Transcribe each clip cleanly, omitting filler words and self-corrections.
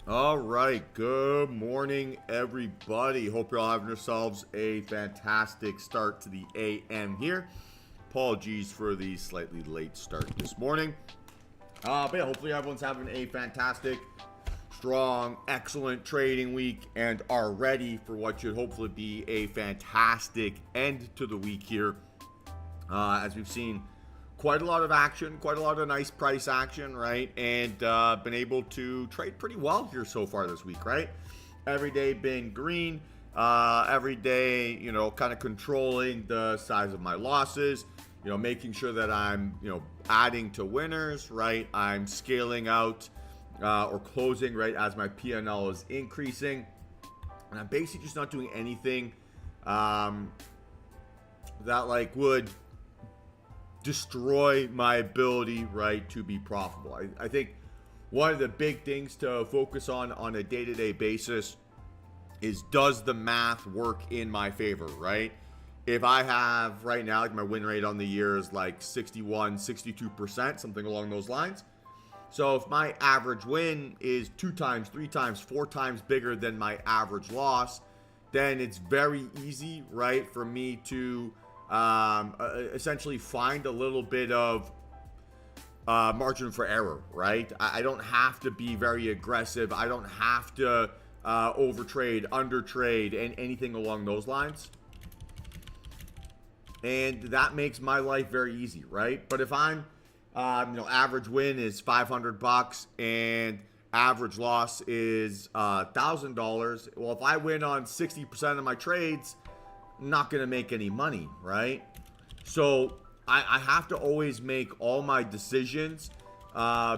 All right, good morning, everybody. Hope you're all having yourselves a fantastic start to the AM here. Apologies for the slightly late start this morning. But yeah, hopefully everyone's having a fantastic, strong, excellent trading week and are ready for what should hopefully be a fantastic end to the week here. As we've seen quite a lot of action, quite a lot of nice price action, right? And been able to trade pretty well here so far this week, right? Every day been green. Every day, kind of controlling the size of my losses, making sure that I'm, adding to winners, right? I'm scaling out or closing, right, as my P&L is increasing. And I'm basically just not doing anything that would destroy my ability, right, to be profitable. I think one of the big things to focus on a day-to-day basis is, does the math work in my favor, right? If I have right now, like my win rate on the year is like 61, 62%, something along those lines. So if my average win is 2 times, 3 times, 4 times bigger than my average loss, then it's very easy, right, for me to essentially find a little bit of margin for error, right? I don't have to be very aggressive. I don't have to overtrade, undertrade, and anything along those lines. And that makes my life very easy, right? But if I'm, average win is $500 and average loss is $1,000. Well, if I win on 60% of my trades, not going to make any money, right? So I have to always make all my decisions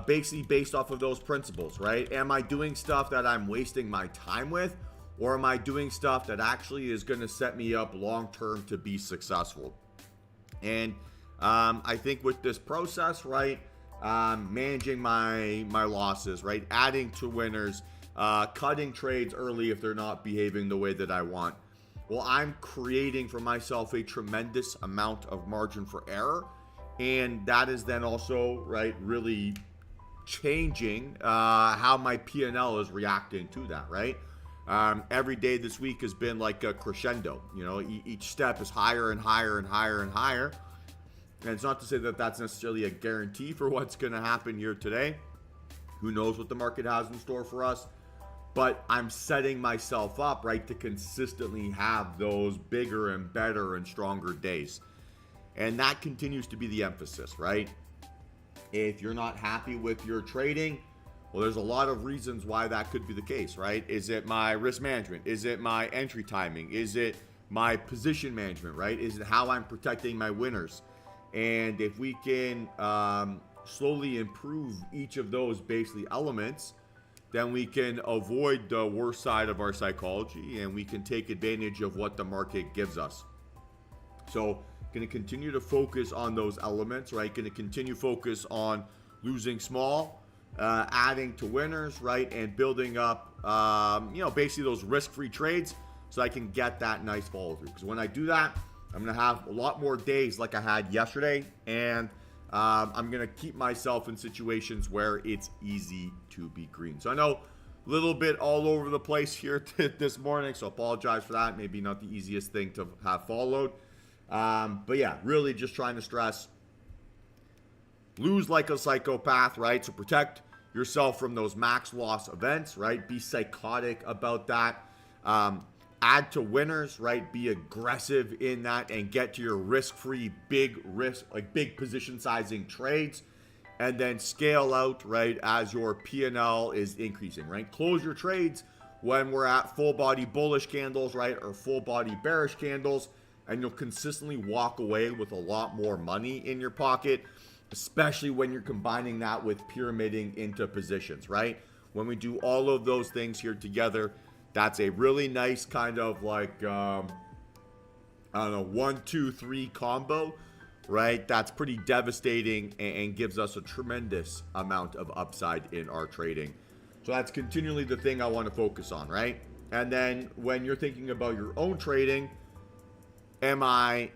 basically based off of those principles, right? Am I doing stuff that I'm wasting my time with, or am I doing stuff that actually is going to set me up long term to be successful? And I think with this process, right, managing my losses, right, adding to winners, cutting trades early if they're not behaving the way that I want, well, I'm creating for myself a tremendous amount of margin for error. And that is then also, right, really changing how my P&L is reacting to that, right? Every day this week has been like a crescendo. Each step is higher and higher and higher and higher. And it's not to say that that's necessarily a guarantee for what's going to happen here today. Who knows what the market has in store for us? But I'm setting myself up, right, to consistently have those bigger and better and stronger days. And that continues to be the emphasis, right? If you're not happy with your trading, well, there's a lot of reasons why that could be the case, right? Is it my risk management? Is it my entry timing? Is it my position management, right? Is it how I'm protecting my winners? And if we can slowly improve each of those basically elements, then we can avoid the worst side of our psychology and we can take advantage of what the market gives us. So going to continue to focus on those elements, right? Going to continue focus on losing small, adding to winners, right? And building up, basically those risk-free trades so I can get that nice follow through. Because when I do that, I'm going to have a lot more days like I had yesterday, and I'm going to keep myself in situations where it's easy to be green. So I know a little bit all over the place here this morning, so apologize for that. Maybe not the easiest thing to have followed. But yeah, really just trying to stress, lose like a psychopath, right? So protect yourself from those max loss events, right? Be psychotic about that. Add to winners, right? Be aggressive in that and get to your risk-free, big risk, like big position sizing trades, and then scale out, right, as your P&L is increasing, right? Close your trades when we're at full body bullish candles, right, or full body bearish candles, and you'll consistently walk away with a lot more money in your pocket, especially when you're combining that with pyramiding into positions, right? When we do all of those things here together, that's a really nice kind of like, 1, 2, 3 combo, right? That's pretty devastating and gives us a tremendous amount of upside in our trading. So that's continually the thing I want to focus on, right? And then when you're thinking about your own trading, am I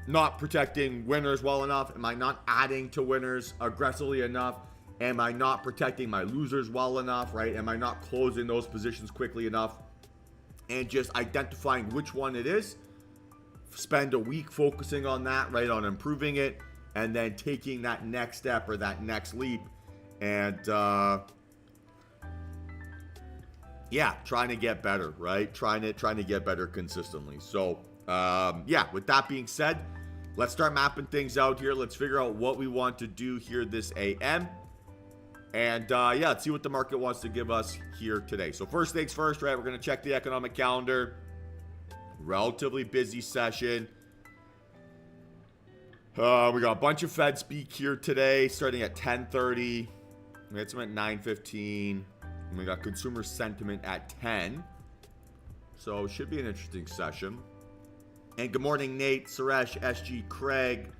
not protecting winners well enough? Am I not adding to winners aggressively enough? Am I not protecting my losers well enough, right? Am I not closing those positions quickly enough? And just identifying which one it is. Spend a week focusing on that, right? On improving it. And then taking that next step or that next leap. And, yeah, trying to get better, right? Trying to get better consistently. So, yeah, with that being said, let's start mapping things out here. Let's figure out what we want to do here this AM. And, yeah, let's see what the market wants to give us here today. So first things first, right? We're going to check the economic calendar. Relatively busy session. We got a bunch of Fed speak here today, starting at 10:30. We had some at 9:15. And we got consumer sentiment at 10. So it should be an interesting session. And good morning, Nate, Suresh, SG, Craig.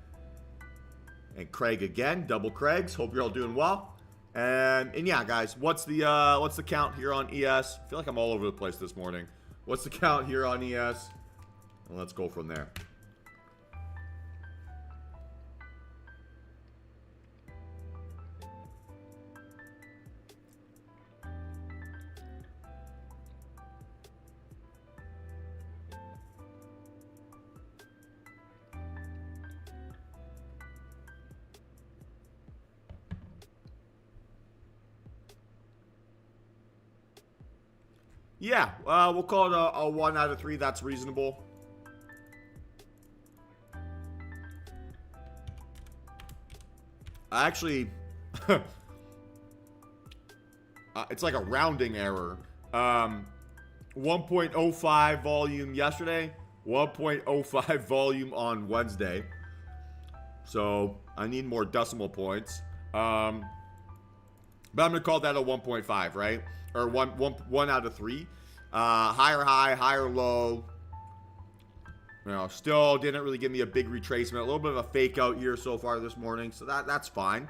And Craig again, double Craigs. Hope you're all doing well. And yeah, guys, what's the count here on ES? I feel like I'm all over the place this morning. What's the count here on ES? And let's go from there. Yeah, we'll call it a 1 out of 3. That's reasonable. Actually, it's like a rounding error. 1.05 volume yesterday, 1.05 volume on Wednesday. So I need more decimal points. But I'm going to call that a 1.5, right? Or one out of 3. Higher high, higher low. You know, still didn't really give me a big retracement. A little bit of a fake out here so far this morning. So that's fine.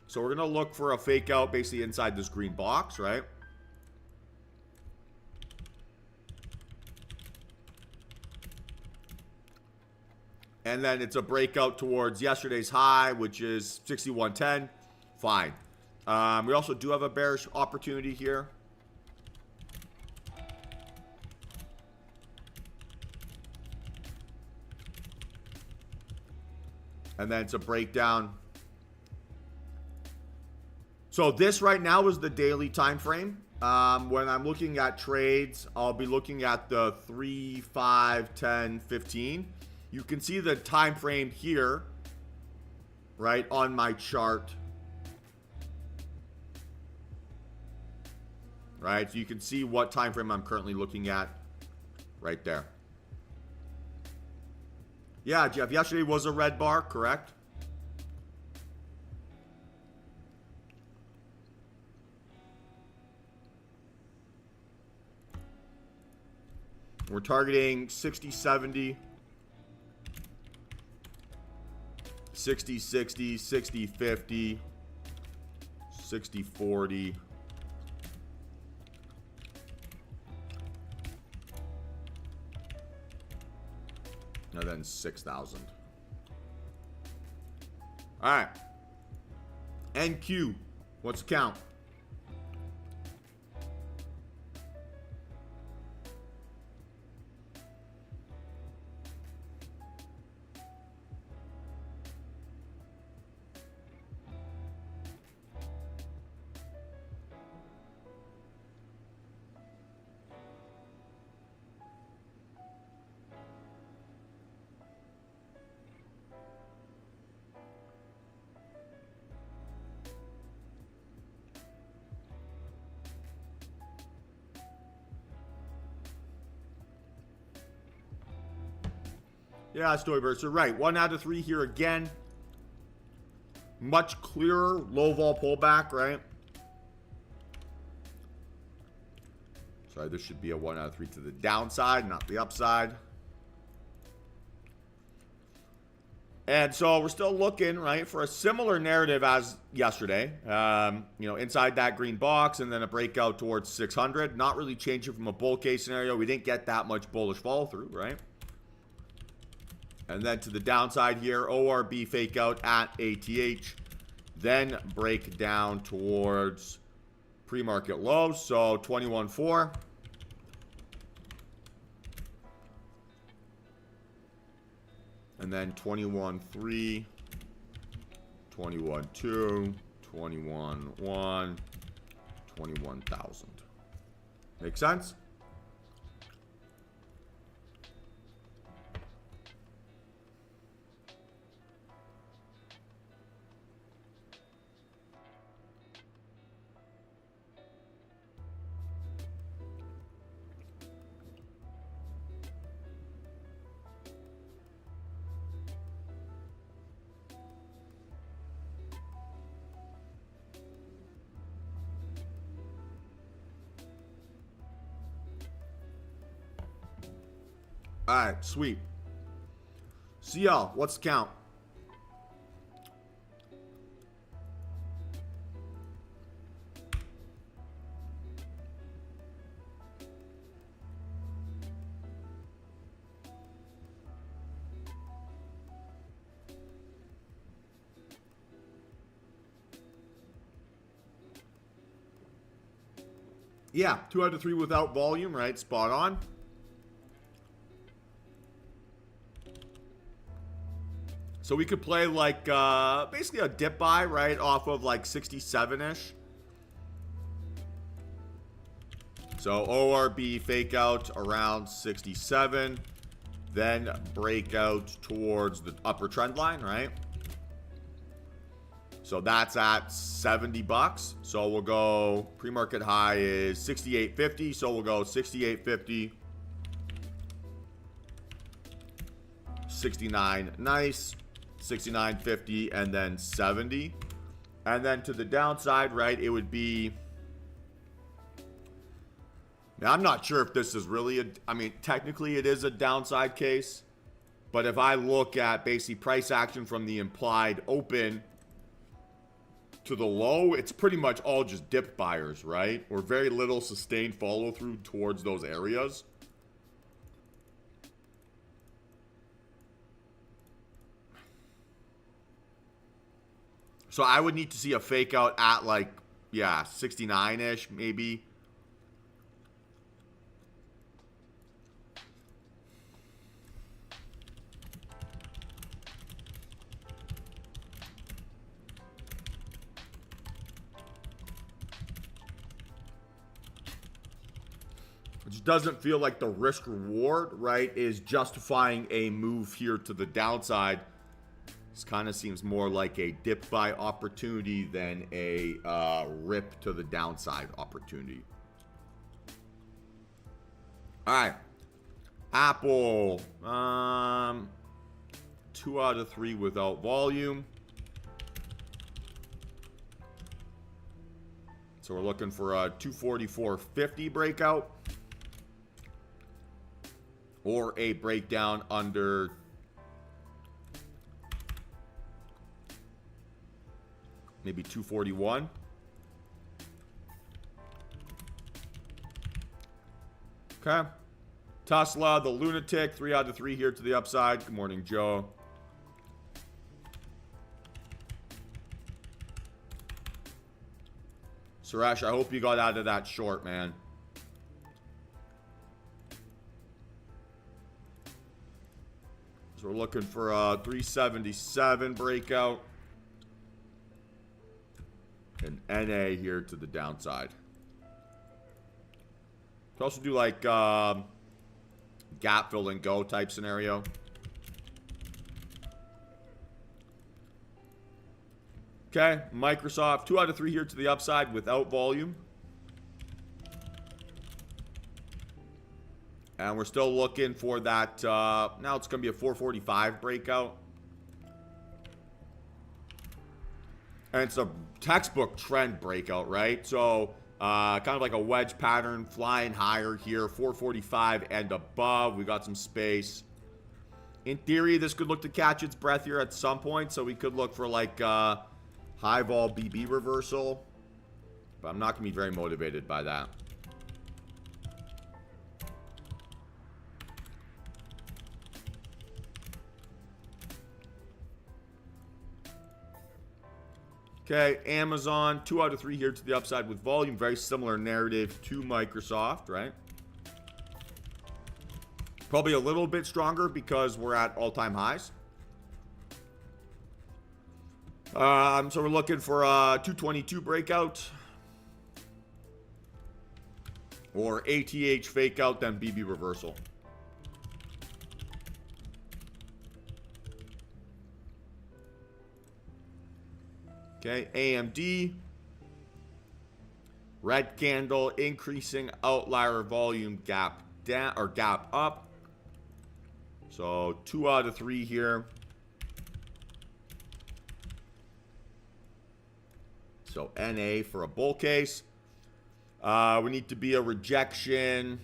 So we're going to look for a fake out basically inside this green box, right? And then it's a breakout towards yesterday's high, which is 61.10. Fine. We also do have a bearish opportunity here. And then it's a breakdown. So this right now is the daily time frame. When I'm looking at trades, I'll be looking at the 3, 5, 10, 15. You can see the time frame here, right, on my chart. Right, so you can see what time frame I'm currently looking at right there. Yeah, Jeff, yesterday was a red bar, correct? We're targeting 60, 70, 60, 60, 60, 50, 60, 40. And then 6,000. All right. NQ. What's the count? Yeah, Storyburst, you're right. 1 out of 3 here again. Much clearer low vol pullback, right? Sorry, this should be a 1 out of 3 to the downside, not the upside. And so we're still looking, right, for a similar narrative as yesterday. You know, inside that green box and then a breakout towards 600. Not really changing from a bull case scenario. We didn't get that much bullish follow through, right? And then to the downside here, ORB fake out at ATH. Then break down towards pre-market lows. So 21.4. And then 21.3. 21.2. 21.1. 21,000. Make sense? All right, sweet. CL, what's the count? Yeah, 2 out of 3 without volume, right? Spot on. So we could play like basically a dip buy, right, off of like 67-ish. So ORB fake out around 67, then break out towards the upper trend line, right? So that's at 70 bucks. So we'll go, pre-market high is 68.50. So we'll go 68.50, 69, nice. 69.50 and then 70. And then to the downside, right, it would be, now I'm not sure if this is really a, I mean, technically it is a downside case, but if I look at basically price action from the implied open to the low, it's pretty much all just dip buyers, right? Or very little sustained follow through towards those areas. So I would need to see a fake out at like, yeah, 69-ish maybe. It just doesn't feel like the risk reward, right, is justifying a move here to the downside. This kind of seems more like a dip buy opportunity than a rip to the downside opportunity. All right. Apple. 2 out of 3 without volume. So we're looking for a 244.50 breakout. Or a breakdown under maybe 241. Okay. Tesla, the lunatic, 3 out of 3 here to the upside. Good morning, Joe. Suresh, I hope you got out of that short, man. So we're looking for a 377 breakout. And NA here to the downside. Could also do like gap fill and go type scenario. Okay, Microsoft, 2 out of 3 here to the upside without volume. And we're still looking for that, now it's going to be a 445 breakout. And it's a textbook trend breakout, right? So, kind of like a wedge pattern, flying higher here, 445 and above. We got some space. In theory, this could look to catch its breath here at some point. So we could look for like high vol BB reversal. But I'm not going to be very motivated by that. Okay, Amazon, 2 out of 3 here to the upside with volume. Very similar narrative to Microsoft, right? Probably a little bit stronger because we're at all-time highs. So we're looking for a 222 breakout. Or ATH fake out, then BB reversal. Okay, AMD. Red candle, increasing outlier volume gap down or gap up. So 2 out of 3 here. So NA for a bull case. We need to be a rejection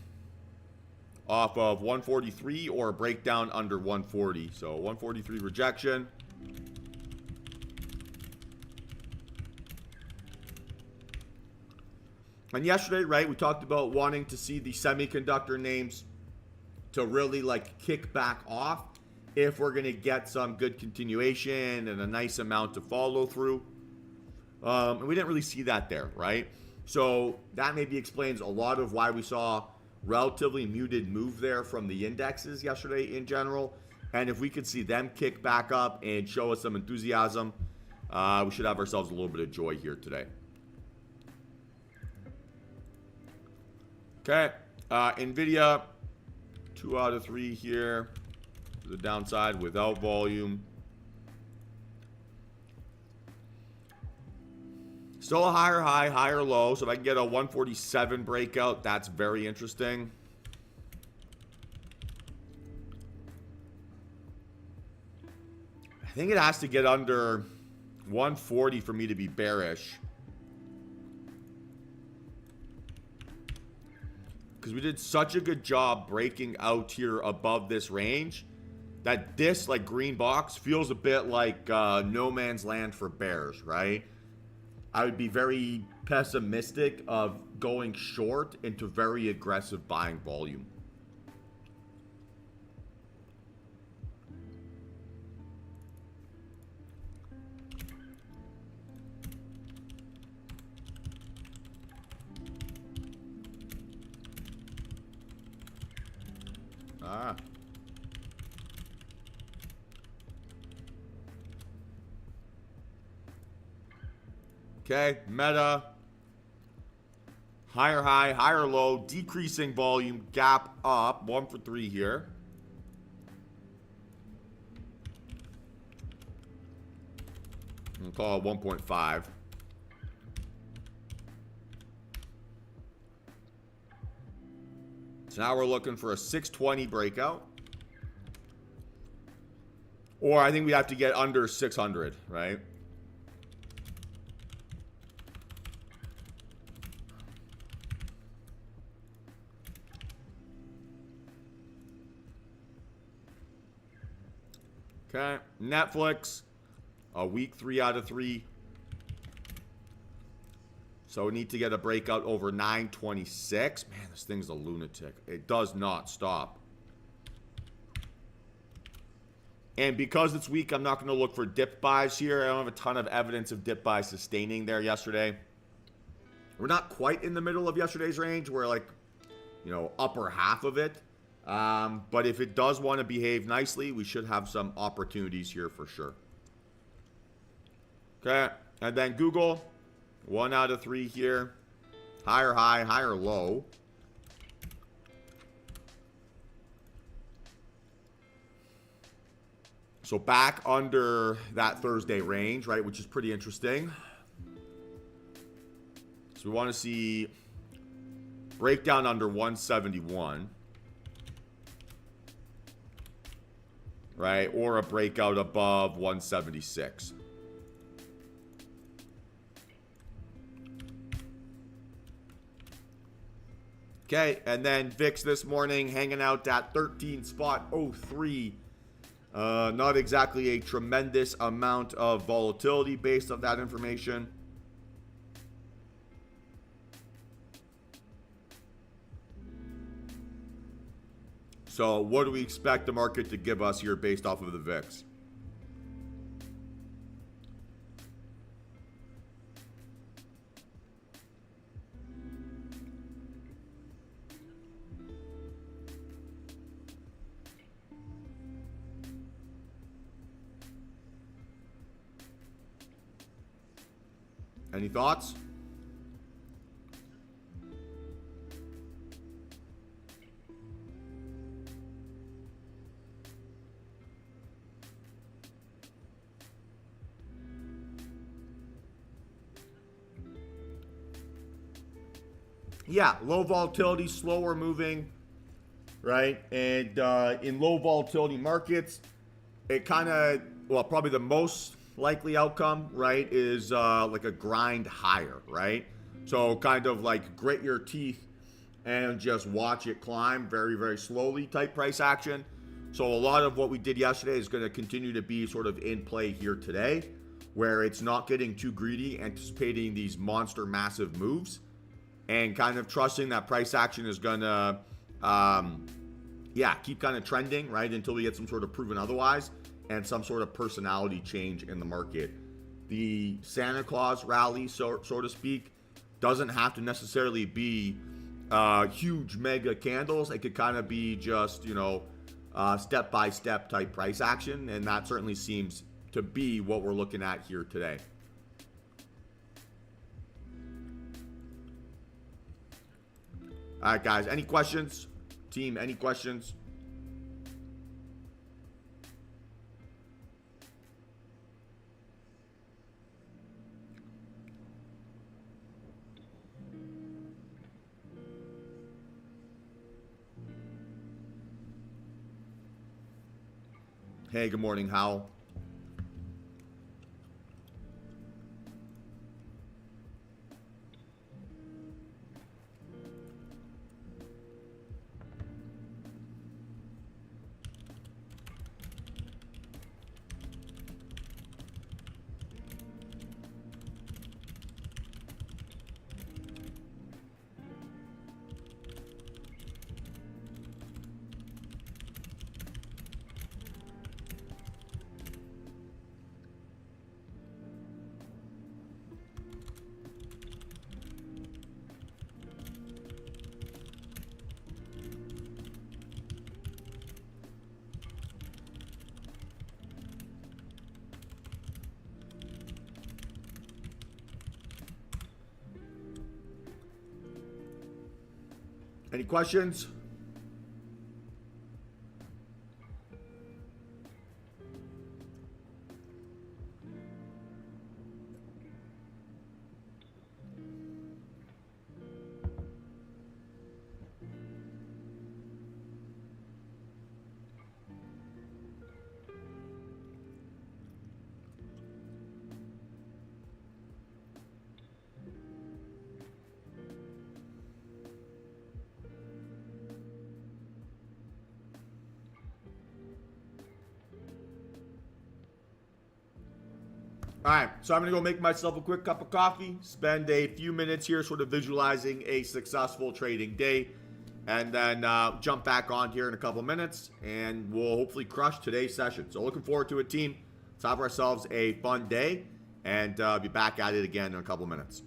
off of 143 or a breakdown under 140. So 143 rejection. And yesterday, right, we talked about wanting to see the semiconductor names to really like kick back off if we're going to get some good continuation and a nice amount of follow through. And we didn't really see that there, right? So that maybe explains a lot of why we saw relatively muted move there from the indexes yesterday in general. And if we could see them kick back up and show us some enthusiasm, we should have ourselves a little bit of joy here today. Okay, NVIDIA, 2 out of 3 here to the downside without volume. Still a higher high, higher low. So if I can get a 147 breakout, that's very interesting. I think it has to get under 140 for me to be bearish. Because we did such a good job breaking out here above this range that this like green box feels a bit like no man's land for bears, right? I would be very pessimistic of going short into very aggressive buying volume. Okay, Meta. Higher high, higher low, decreasing volume, gap up. 1 for 3 here. We'll call it 1.5. So now we're looking for a 620 breakout. Or I think we have to get under 600, right? Okay, Netflix, a weak 3 out of 3. So we need to get a breakout over 926. Man, this thing's a lunatic. It does not stop. And because it's weak, I'm not going to look for dip buys here. I don't have a ton of evidence of dip buys sustaining there yesterday. We're not quite in the middle of yesterday's range. We're like, you know, upper half of it. But if it does want to behave nicely, we should have some opportunities here for sure. Okay, and then Google, 1 out of 3 here. Higher high, higher low. So back under that Thursday range, right, which is pretty interesting. So we want to see breakdown under 171. Right, or a breakout above 176. Okay, and then VIX this morning hanging out at 13.03. Not exactly a tremendous amount of volatility based on that information. So what do we expect the market to give us here based off of the VIX? Any thoughts? Yeah, low volatility, slower moving, right? And in low volatility markets, it kind of, well, probably the most likely outcome, right, is like a grind higher, right? So kind of like grit your teeth and just watch it climb very, very slowly type price action. So a lot of what we did yesterday is going to continue to be sort of in play here today, where it's not getting too greedy, anticipating these monster massive moves, and kind of trusting that price action is going to, keep kind of trending, right, until we get some sort of proven otherwise and some sort of personality change in the market. The Santa Claus rally, so to speak, doesn't have to necessarily be huge mega candles. It could kind of be just, step-by-step type price action, and that certainly seems to be what we're looking at here today. All right, guys, any questions? Team, any questions? Hey, good morning, Hal. Any questions? All right, so I'm going to go make myself a quick cup of coffee, spend a few minutes here sort of visualizing a successful trading day, and then jump back on here in a couple minutes, and we'll hopefully crush today's session. So looking forward to it, team. Let's have ourselves a fun day, and be back at it again in a couple minutes.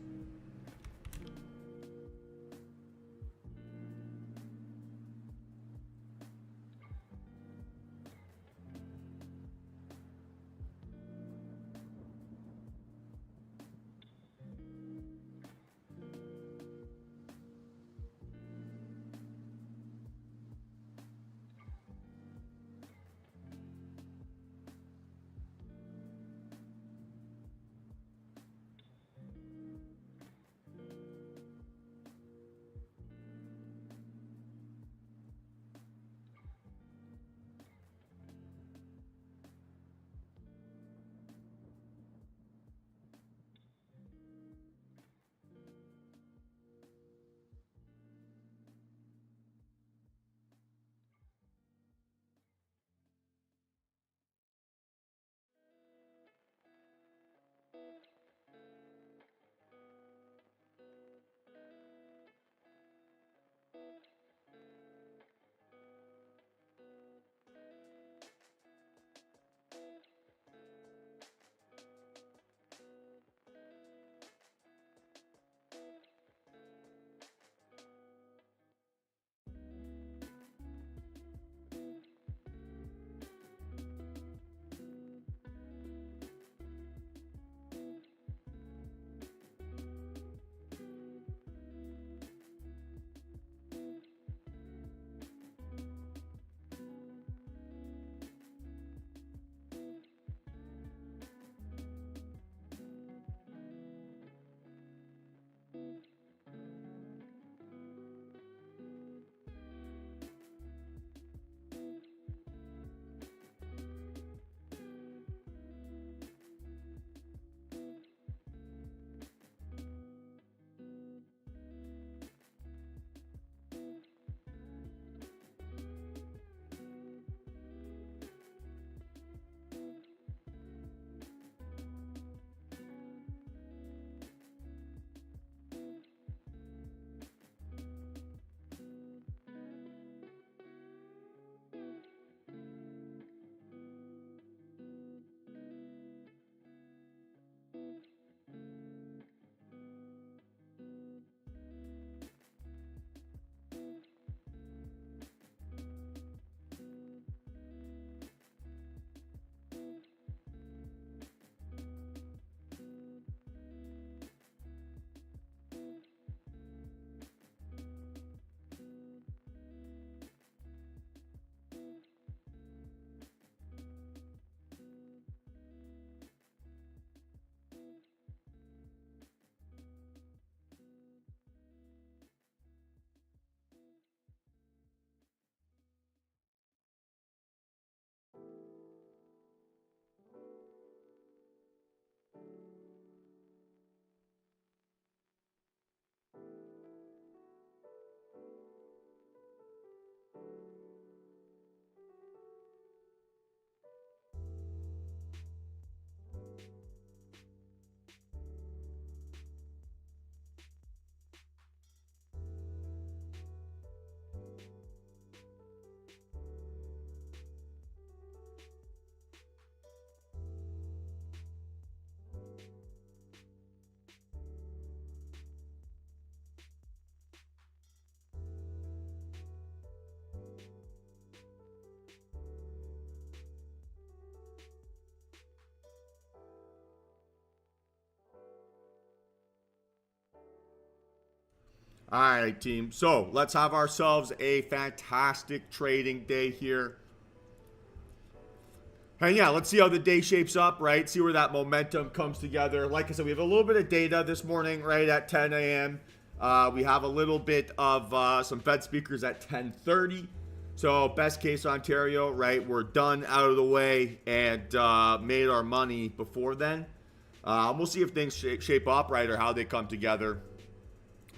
All right, team. So let's have ourselves a fantastic trading day here. And yeah, let's see how the day shapes up, right? See where that momentum comes together. Like I said, we have a little bit of data this morning, right, at 10 a.m. We have a little bit of some Fed speakers at 10:30. So best case Ontario, right? We're done, out of the way, and made our money before then. We'll see if things shape up, right, or how they come together.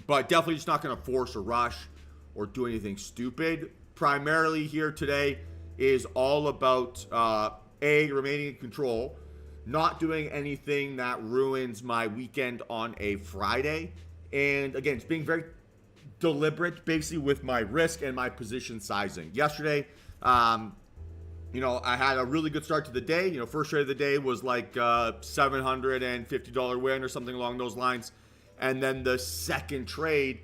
But definitely just not going to force a rush or do anything stupid. Primarily here today is all about remaining in control, not doing anything that ruins my weekend on a Friday, and again, it's being very deliberate basically with my risk and my position sizing. Yesterday, I had a really good start to the day. First trade of the day was like $750 win or something along those lines. And then the second trade,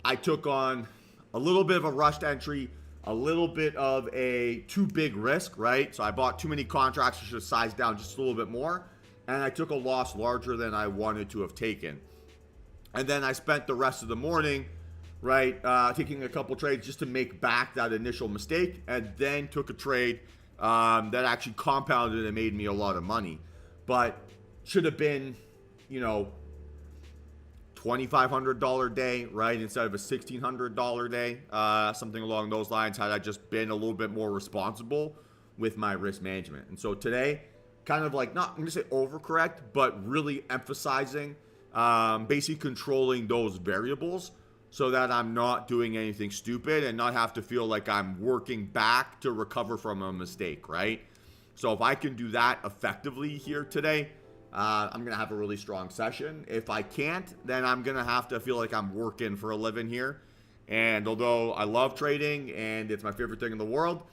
I took on a little bit of a rushed entry, a little bit of a too big risk, right? So I bought too many contracts. I should have sized down just a little bit more. And I took a loss larger than I wanted to have taken. And then I spent the rest of the morning, right, taking a couple trades just to make back that initial mistake. And then took a trade that actually compounded and made me a lot of money. But should have been, $2,500 day, right, instead of a $1,600 day, something along those lines, had I just been a little bit more responsible with my risk management. And so today, kind of like, not, I'm going to say overcorrect, but really emphasizing, basically controlling those variables so that I'm not doing anything stupid and not have to feel like I'm working back to recover from a mistake, right? So if I can do that effectively here today, I'm going to have a really strong session. If I can't, then I'm going to have to feel like I'm working for a living here. And although I love trading and it's my favorite thing in the world,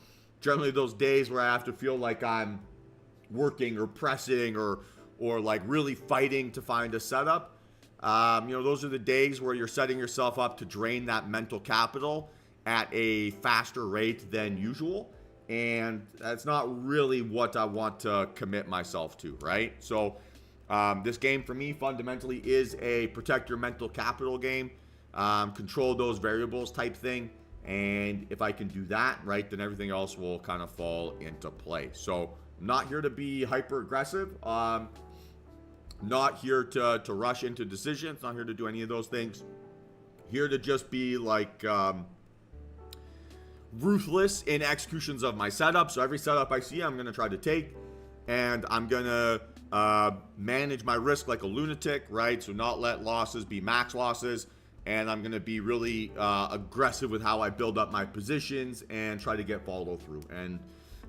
generally those days where I have to feel like I'm working or pressing or like really fighting to find a setup, those are the days where you're setting yourself up to drain that mental capital at a faster rate than usual. And that's not really what I want to commit myself to, right? So this game for me fundamentally is a protect your mental capital game, control those variables type thing. And if I can do that, right, then everything else will kind of fall into play. So I'm not here to be hyper aggressive. Not here to rush into decisions. Not here to do any of those things. Here to just be like ruthless in executions of my setup. So every setup I see, I'm going to try to take. And I'm going to manage my risk like a lunatic, right? So not let losses be max losses. And I'm going to be really aggressive with how I build up my positions and try to get follow through. And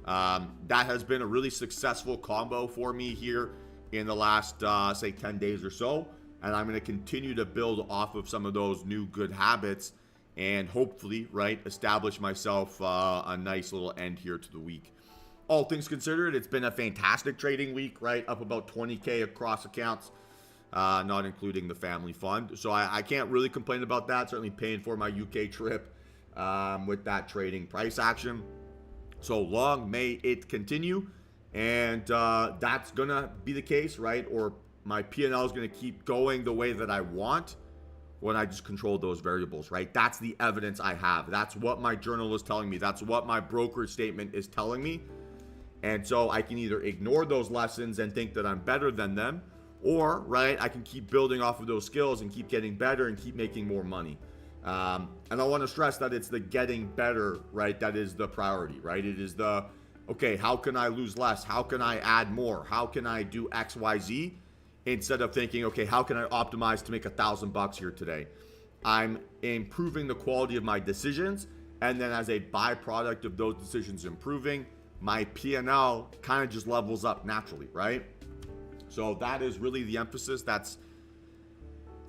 that has been a really successful combo for me here in the last, say, 10 days or so. And I'm going to continue to build off of some of those new good habits and hopefully, right, establish myself a nice little end here to the week. All things considered, it's been a fantastic trading week, right? Up about 20K across accounts, not including the family fund. So I can't really complain about that. Certainly paying for my UK trip with that trading price action. So long may it continue. And that's going to be the case, right? Or my P&L is going to keep going the way that I want when I just control those variables, right? That's the evidence I have. That's what my journal is telling me. That's what my brokerage statement is telling me. And so I can either ignore those lessons and think that I'm better than them, or, right, I can keep building off of those skills and keep getting better and keep making more money. And I want to stress that it's the getting better, right? That is the priority, right? It is the, okay, how can I lose less? How can I add more? How can I do X, Y, Z? Instead of thinking, okay, how can I optimize to make $1,000 here today? I'm improving the quality of my decisions. And then as a byproduct of those decisions improving, my P&L kind of just levels up naturally, right? So that is really the emphasis. That's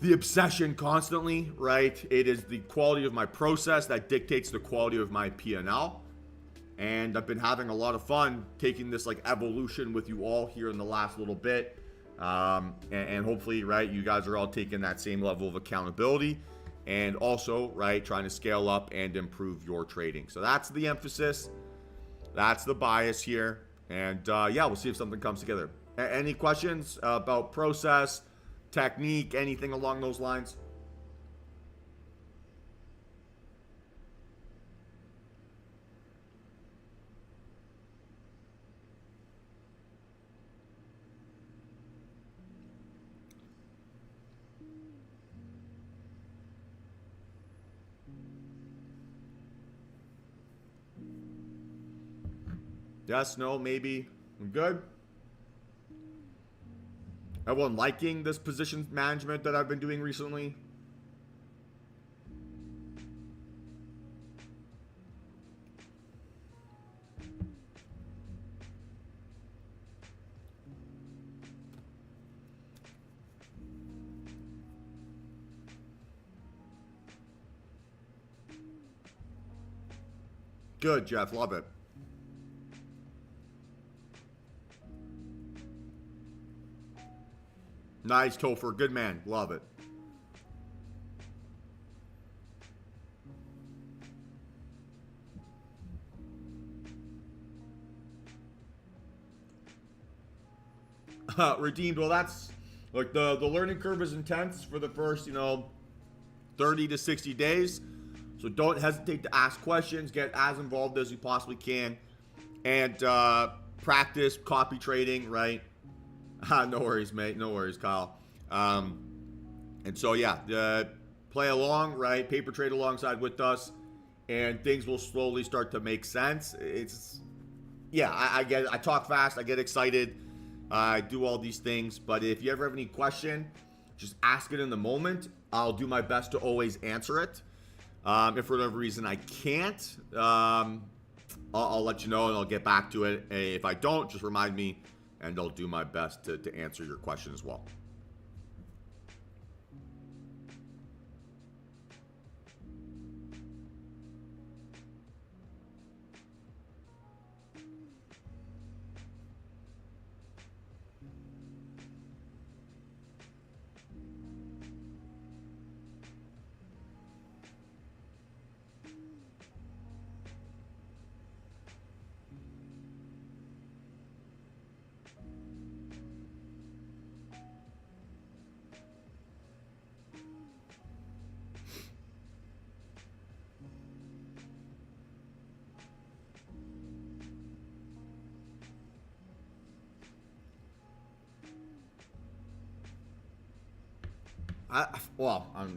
the obsession constantly, right? It is the quality of my process that dictates the quality of my P&L. And I've been having a lot of fun taking this like evolution with you all here in the last little bit. And hopefully, right, you guys are all taking that same level of accountability and also, right, trying to scale up and improve your trading. So that's the emphasis. That's the bias here. And yeah, we'll see if something comes together. Any questions about process, technique, anything along those lines? Yes, no, maybe. I'm good. Everyone liking this position management that I've been doing recently? Good, Jeff. Love it. Nice, Topher. Good man. Love it. Redeemed. Well, that's like the learning curve is intense for the first 30 to 60 days. So don't hesitate to ask questions. Get as involved as you possibly can, and practice copy trading. Right? No worries, mate. No worries, Kyle. And so yeah, play along. Right? Paper trade alongside with us, and things will slowly start to make sense. I get it. I talk fast. I get excited. I do all these things, but if you ever have any question, just ask it in the moment. I'll do my best to always answer it. If for whatever reason I can't, I'll let you know and I'll get back to it. And if I don't, just remind me and I'll do my best to answer your question as well.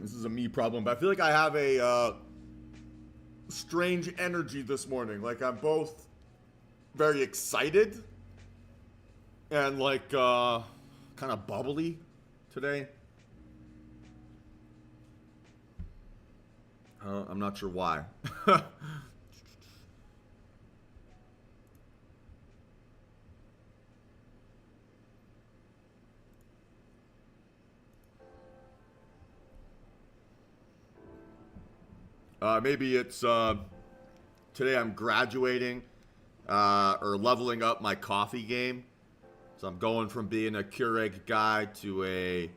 This is a me problem, but I feel like I have a strange energy this morning. Like I'm both very excited and like kind of bubbly today. I'm not sure why. Maybe it's today I'm graduating or leveling up my coffee game. So I'm going from being a Keurig guy to a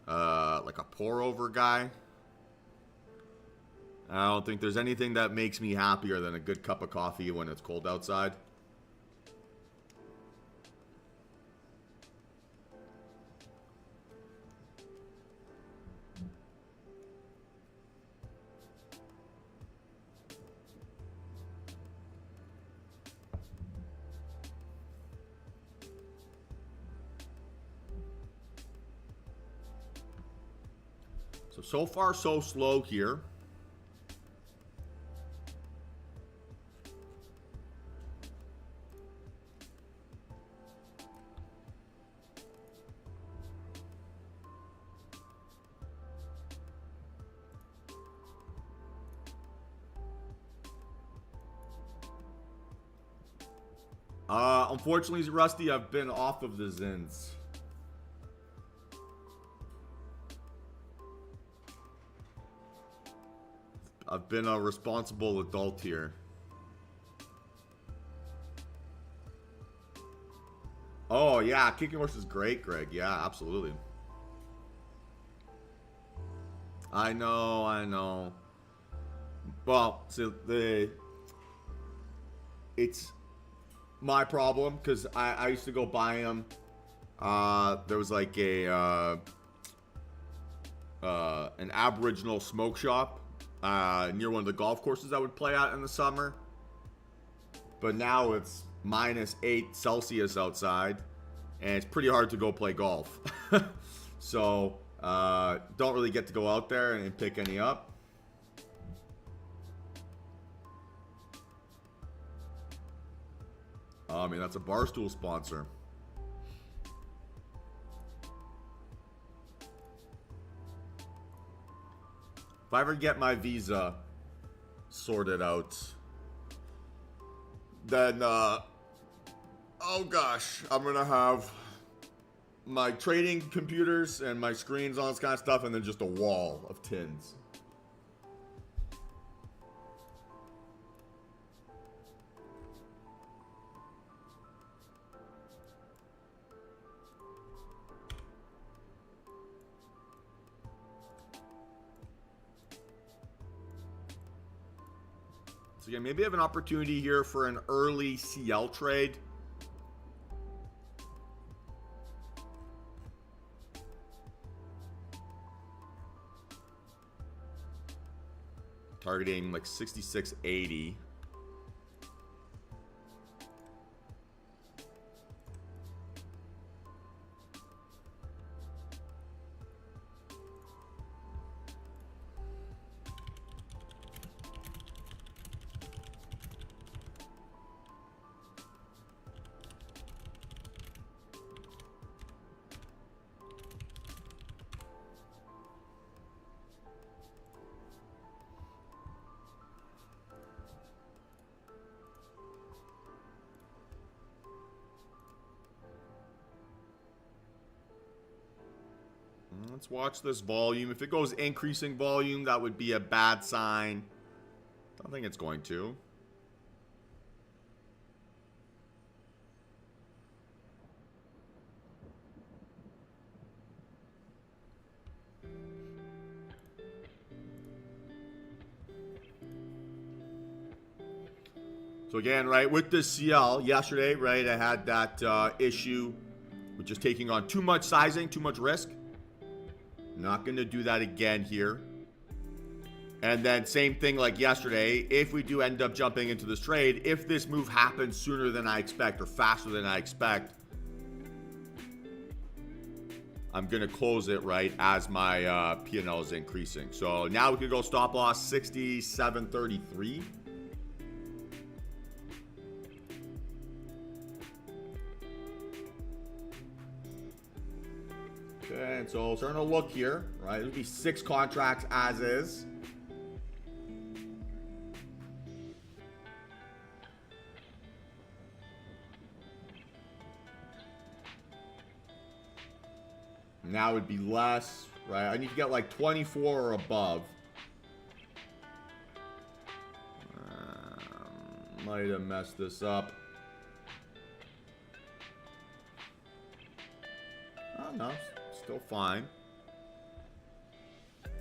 like a pour over guy. I don't think there's anything that makes me happier than a good cup of coffee when it's cold outside. So far, so slow here. Unfortunately, Rusty, I've been off of the Zins. I've been a responsible adult here. Oh, yeah. Kicking horse is great, Greg. Yeah, absolutely. I know. Well, so it's my problem because I used to go buy them. There was like an Aboriginal smoke shop near one of the golf courses I would play at in the summer. But now it's -8 Celsius outside, and it's pretty hard to go play golf. So, don't really get to go out there and pick any up. Oh, I mean, that's a Barstool sponsor. If I ever get my visa sorted out, then, oh gosh, I'm going to have my trading computers and my screens, all this kind of stuff, and then just a wall of tins. So again, maybe I have an opportunity here for an early CL trade. Targeting like 66.80. Let's watch this volume. If it goes increasing volume, that would be a bad sign. Don't think it's going to. So again, right, with the CL yesterday, right, I had that issue with just taking on too much sizing, too much risk. Not going to do that again here. And then same thing like yesterday. If we do end up jumping into this trade, if this move happens sooner than I expect or faster than I expect, I'm going to close it right as my P&L is increasing. So now we could go stop loss 67.33. Okay, and so starting to look here, right? It'll be 6 contracts as is. Now it'd be less, right? I need to get like 24 or above. Might have messed this up. Oh, no. Still fine.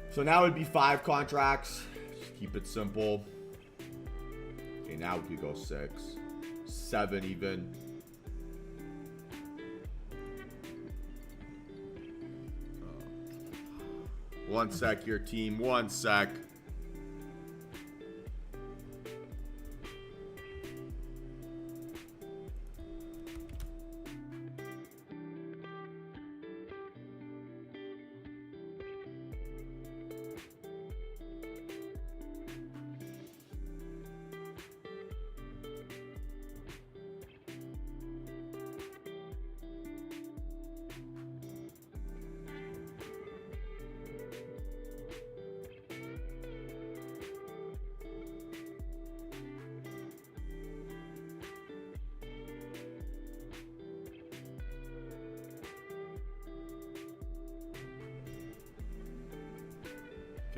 So now it'd be 5 contracts. Just keep it simple. Okay, now we could go 6, 7 even. One sec here, team. One sec.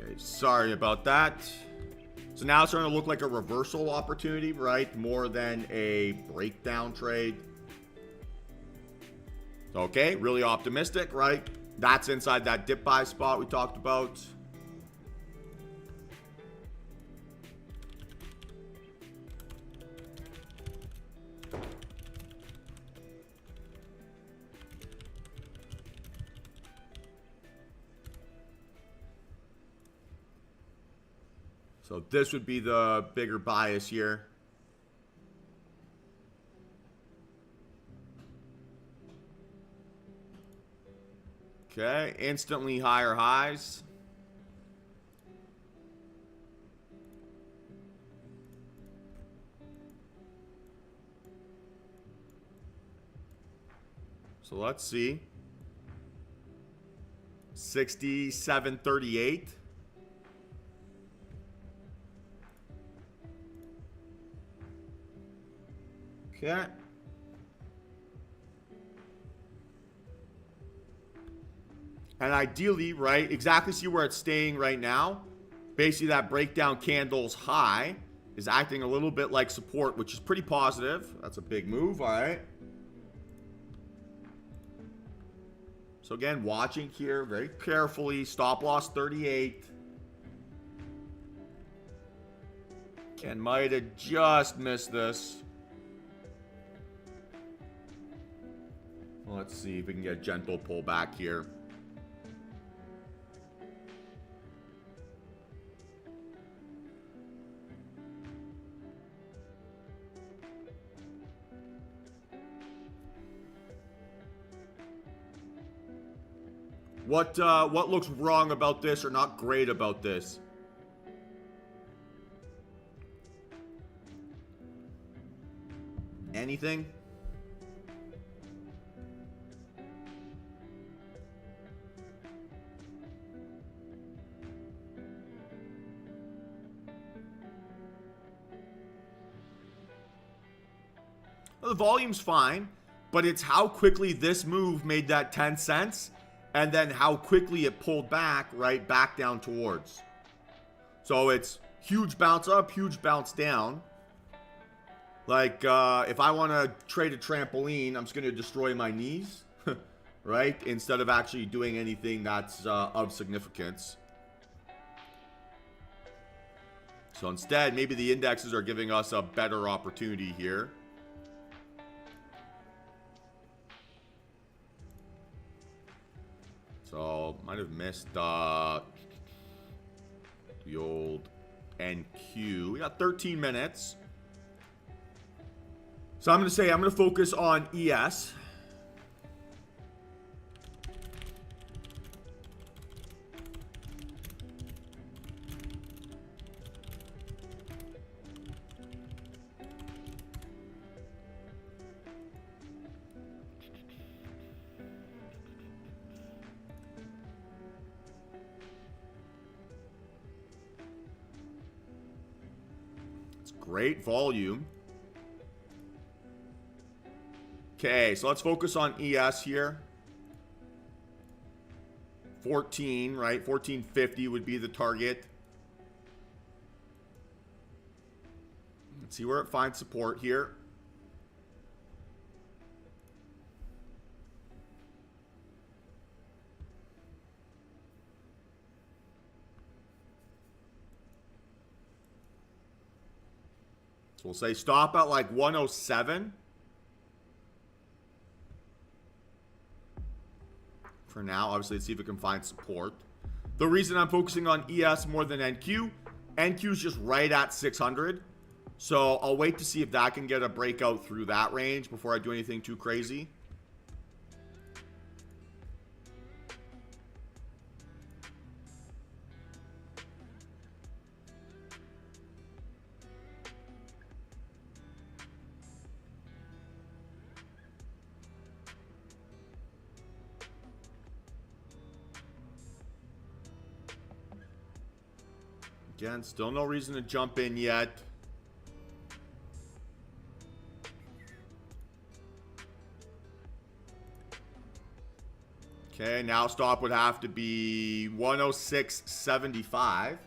Okay, sorry about that. So now it's starting to look like a reversal opportunity, right? More than a breakdown trade. Okay, really optimistic, right? That's inside that dip buy spot we talked about. So this would be the bigger bias here. Okay, instantly higher highs. So let's see. 67.38. Okay. And ideally, right, exactly see where it's staying right now. Basically, that breakdown candle's high is acting a little bit like support, which is pretty positive. That's a big move, all right. So again, watching here very carefully. Stop loss 38. And might have just missed this. Let's see if we can get a gentle pullback here. What looks wrong about this or not great about this? Anything? Well, the volume's fine, but it's how quickly this move made that 10 cents and then how quickly it pulled back, right, back down towards. So it's huge bounce up, huge bounce down. Like, if I want to trade a trampoline, I'm just going to destroy my knees, right? Instead of actually doing anything that's of significance. So instead, maybe the indexes are giving us a better opportunity here. So, might have missed the old NQ. We got 13 minutes. So I'm going to say I'm going to focus on ES. It's great volume. Okay, so let's focus on ES here. 14, right? 1450 would be the target. Let's see where it finds support here. So we'll say stop at like 107. For now, obviously, let's see if it can find support. The reason I'm focusing on ES more than NQ, NQ is just right at 600. So I'll wait to see if that can get a breakout through that range before I do anything too crazy. Again, still no reason to jump in yet. Okay, now stop would have to be 106.75.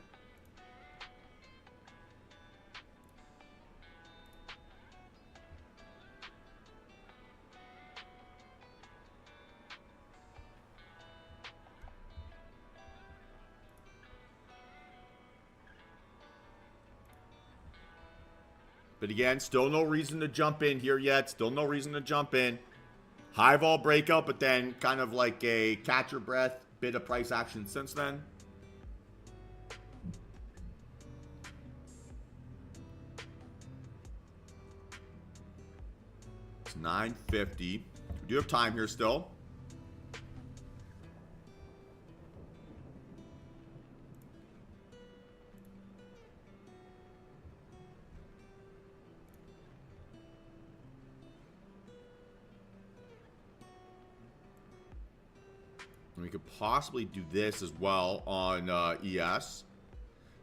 But again, still no reason to jump in here yet. Still no reason to jump in. High vol breakout, but then kind of like a catch your breath, bit of price action since then. It's 9:50. We do have time here still. And we could possibly do this as well on ES.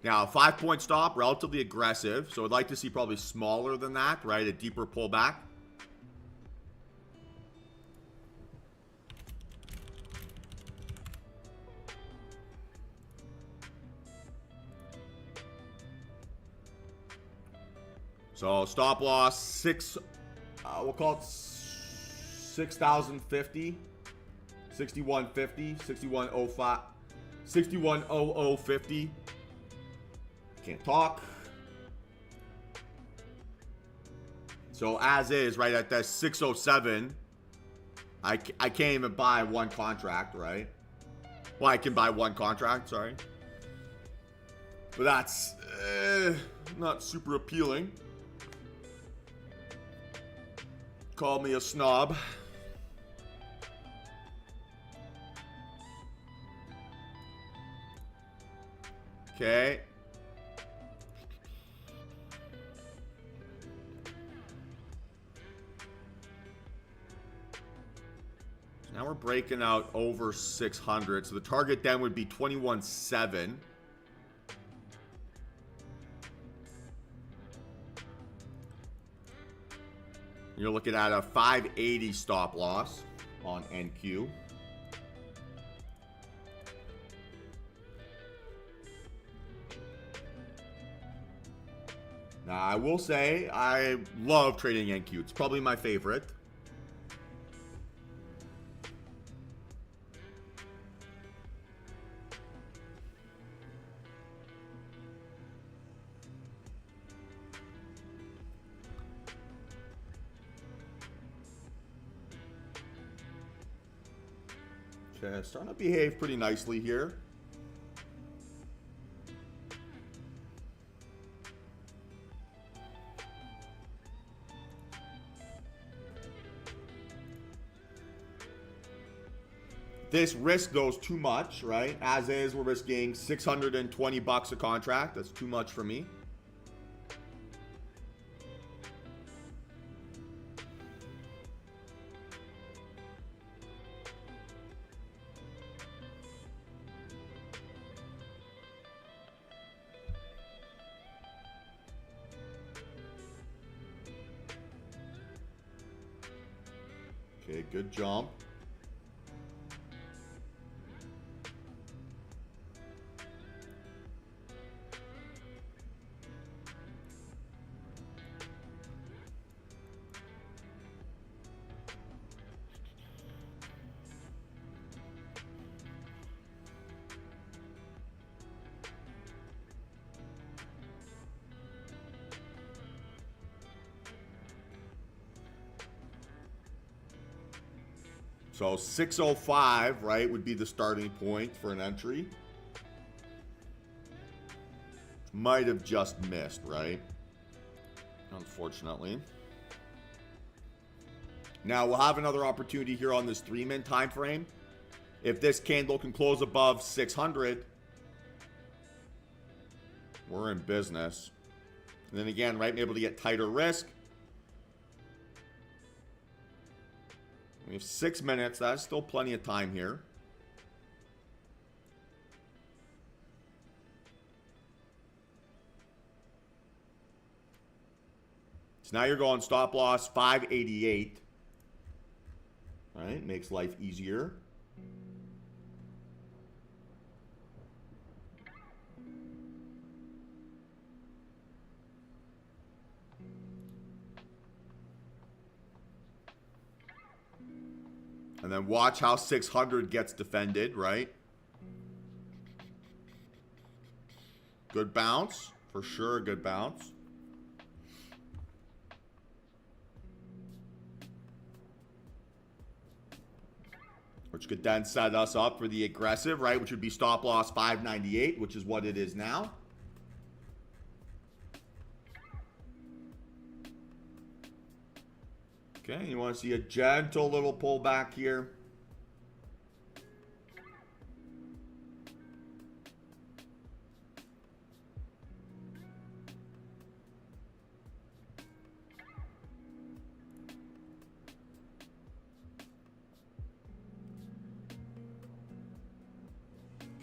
Now, 5-point stop, relatively aggressive. So I'd like to see probably smaller than that, right? A deeper pullback. So stop loss, we'll call it 6,050. 6150, 6105, 610050. Can't talk. So as is, right at that 607, I can't even buy one contract, right? Well, I can buy one contract, sorry. But that's not super appealing. Call me a snob. Okay. So now we're breaking out over 600. So the target then would be 21.7. You're looking at a 580 stop loss on NQ. Now, I will say I love trading NQ. It's probably my favorite. Okay, starting to behave pretty nicely here. This risk goes too much, right? As is, we're risking 620 bucks a contract. That's too much for me. Okay, good jump. So 605, right, would be the starting point for an entry. Might have just missed, right? Unfortunately. Now we'll have another opportunity here on this 3-min time frame. If this candle can close above 600, we're in business. And then again, right, able to get tighter risk. We have 6 minutes. That's still plenty of time here. So now you're going stop loss 588. Right? Makes life easier. And then watch how 600 gets defended, right? Good bounce. For sure, good bounce. Which could then set us up for the aggressive, right? Which would be stop loss 598, which is what it is now. Okay, you want to see a gentle little pullback here.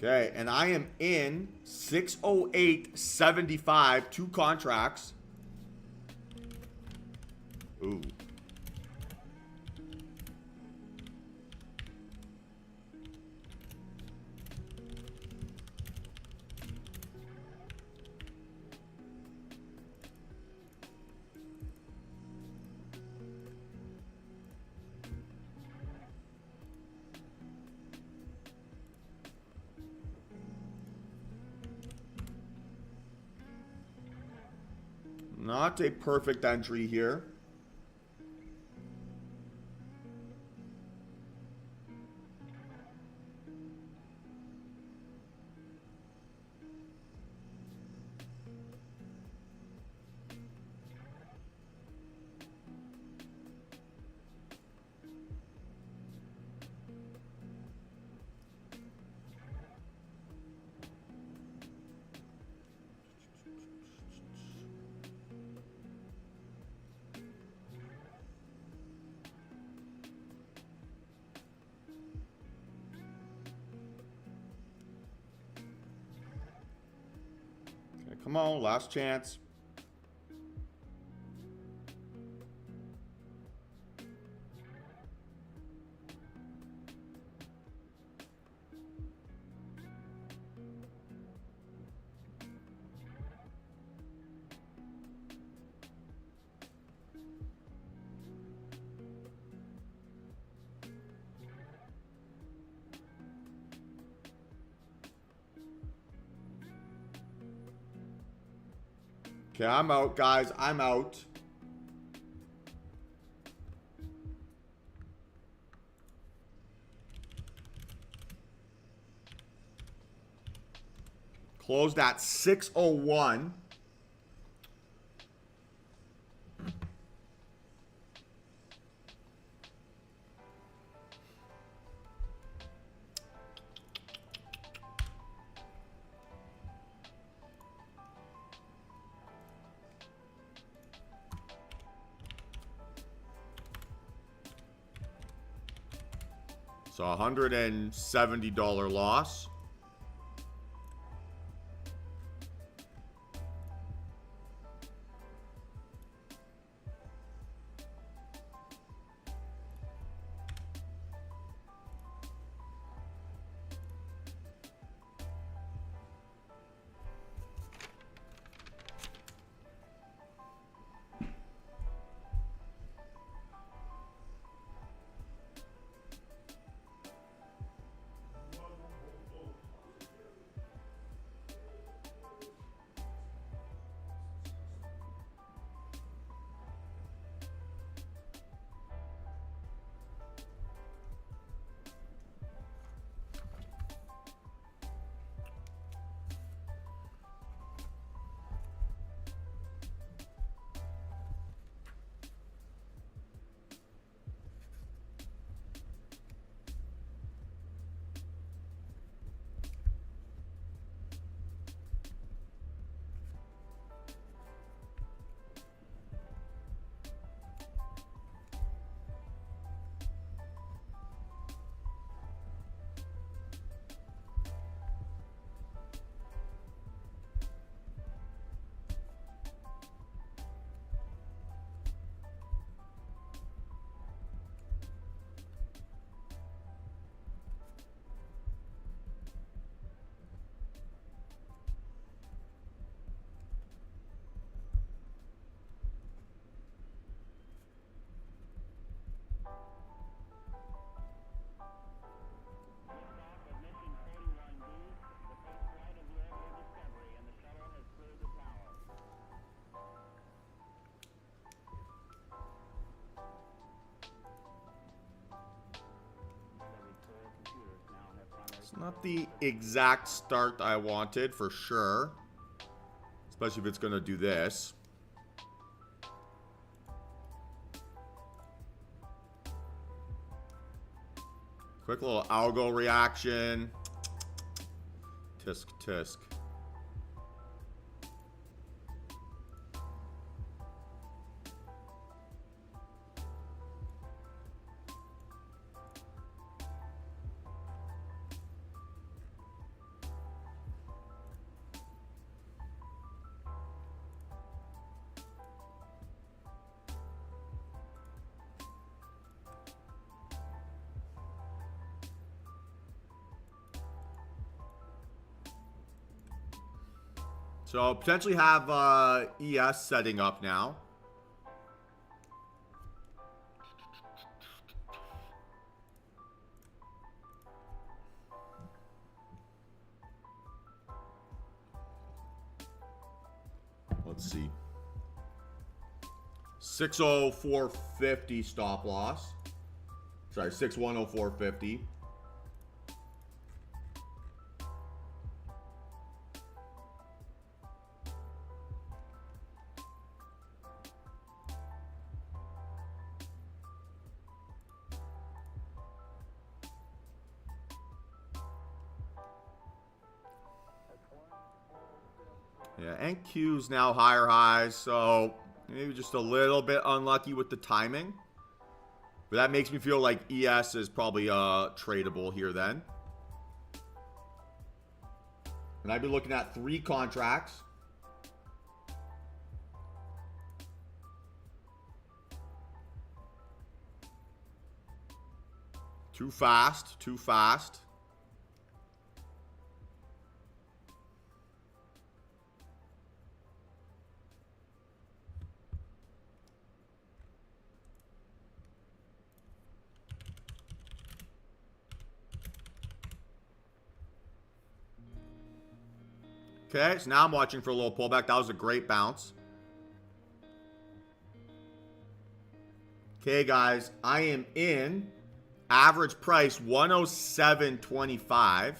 Okay, and I am in 608.75, 2 contracts. Ooh. Not a perfect entry here. Okay, come on, last chance. Okay, I'm out, guys. I'm out. Closed at 601. So $170 loss. It's not the exact start I wanted, for sure. Especially if it's going to do this. Quick little algo reaction. Tisk, tisk. So potentially have ES setting up now. Let's see. 604.50 stop loss. Sorry, 6104.50. Yeah, and Q's now higher highs, so maybe just a little bit unlucky with the timing. But that makes me feel like ES is probably tradable here then. And I'd be looking at 3 contracts. Too fast, too fast. Okay, so now I'm watching for a little pullback. That was a great bounce. Okay, guys, I am in. Average price 107.25.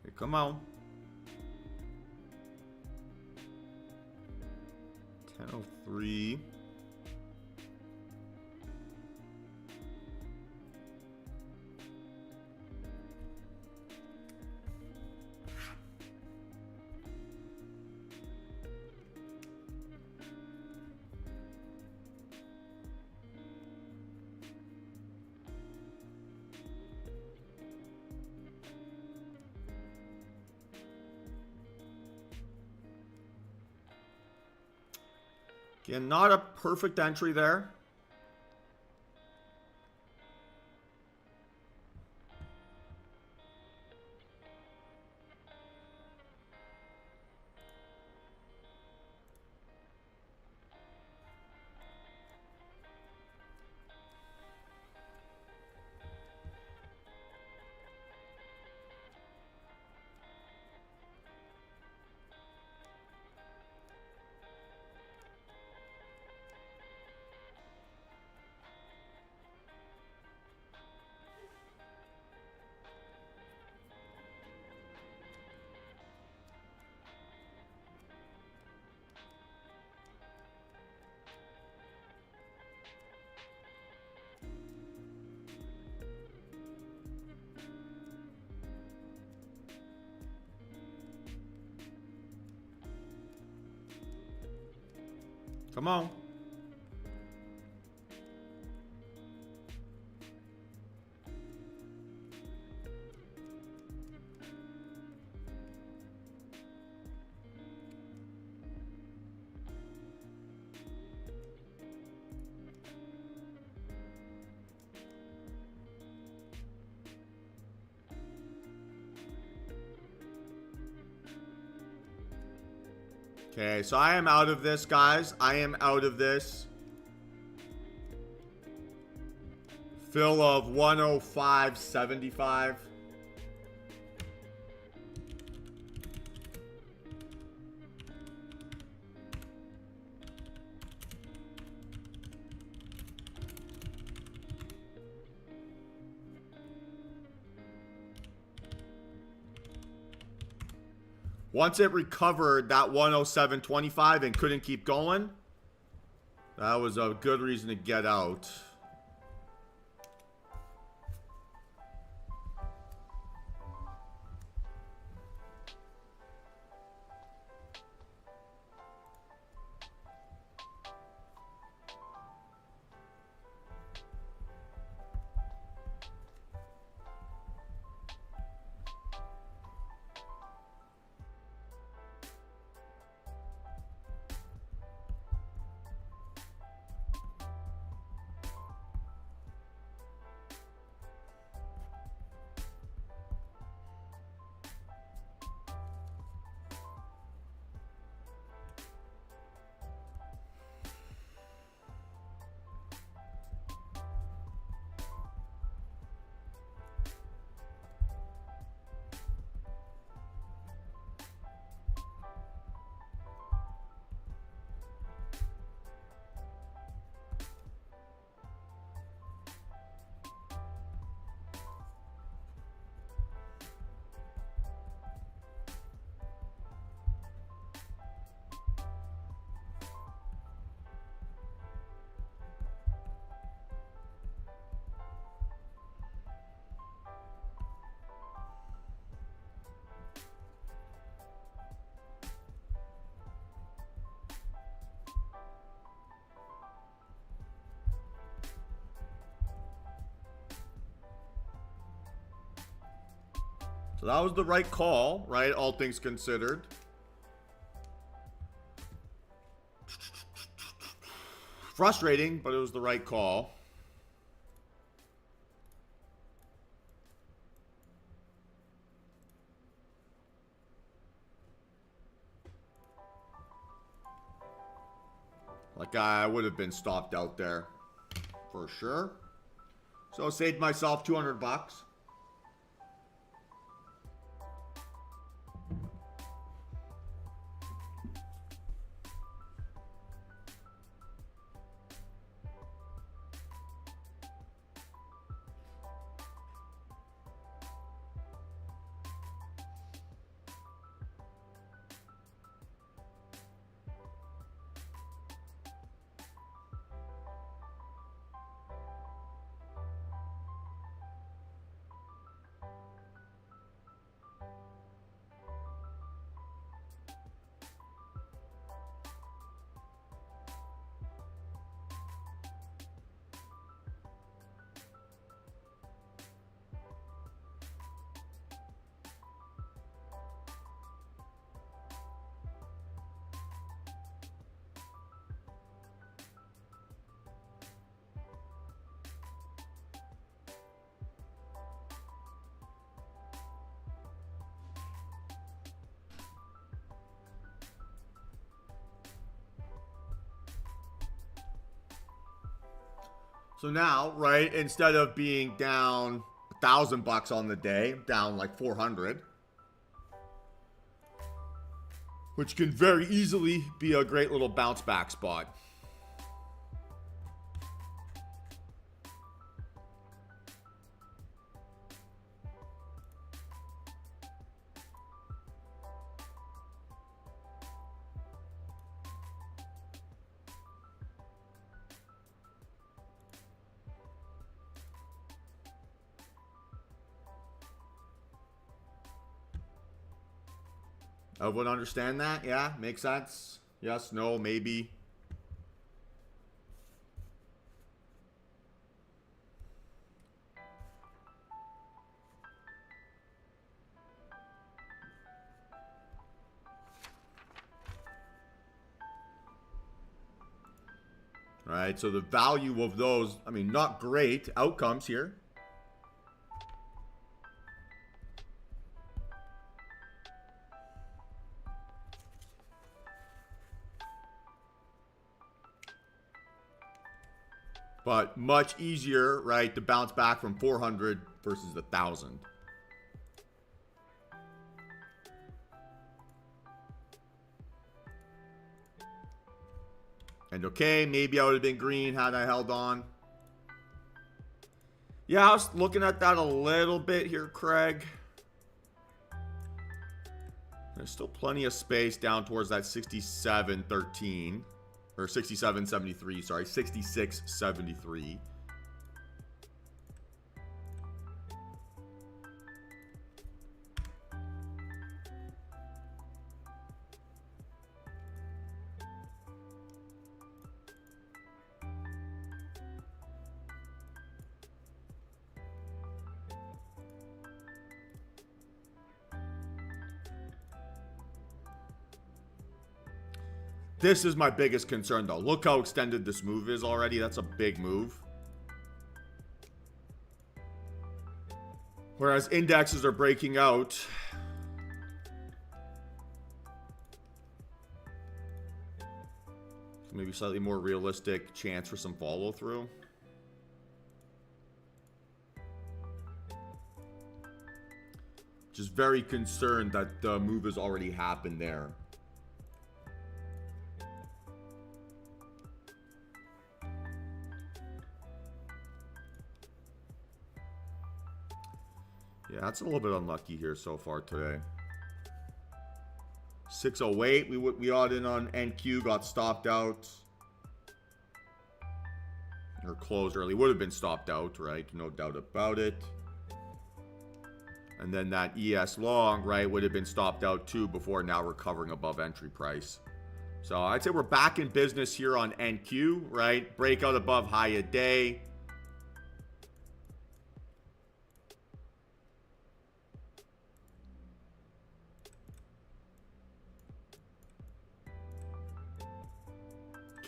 Okay, come on. 10:03. Again, not a perfect entry there. Come on. Okay, so I am out of this, guys. I am out of this. Fill of 105.75. Once it recovered that 107.25 and couldn't keep going, that was a good reason to get out. So that was the right call, right? All things considered. Frustrating, but it was the right call. Like, I would have been stopped out there for sure. So I saved myself 200 bucks. So now, right, instead of being down $1,000 on the day, down like 400, which can very easily be a great little bounce back spot. I would understand that. Yeah, makes sense. Yes, no, maybe. All right, so the value of those, I mean, not great outcomes here. But much easier, right, to bounce back from 400 versus 1,000. And okay, maybe I would have been green had I held on. Yeah, I was looking at that a little bit here, Craig. There's still plenty of space down towards that 67.13. Or 67.73, sorry, 66.73. This is my biggest concern, though. Look how extended this move is already. That's a big move. Whereas indexes are breaking out. Maybe slightly more realistic chance for some follow-through. Just very concerned that the move has already happened there. Yeah, that's a little bit unlucky here so far today. 608, we odd in on NQ, got stopped out. Or closed early. Would have been stopped out, right? No doubt about it. And then that ES long, right, would have been stopped out too before now recovering above entry price. So I'd say we're back in business here on NQ, right? Breakout above high a day.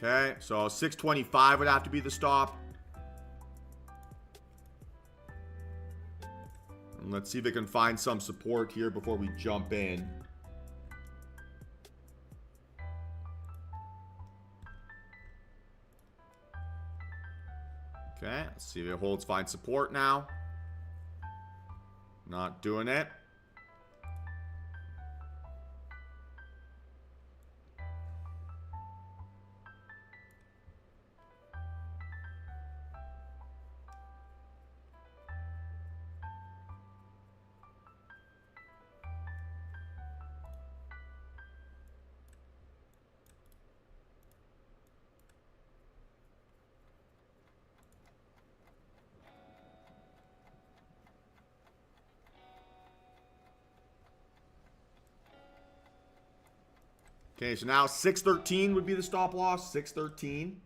Okay, so 625 would have to be the stop. And let's see if it can find some support here before we jump in. Okay, let's see if it holds fine support now. Not doing it. Okay, so now 613 would be the stop loss. 613.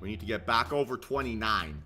We need to get back over 29.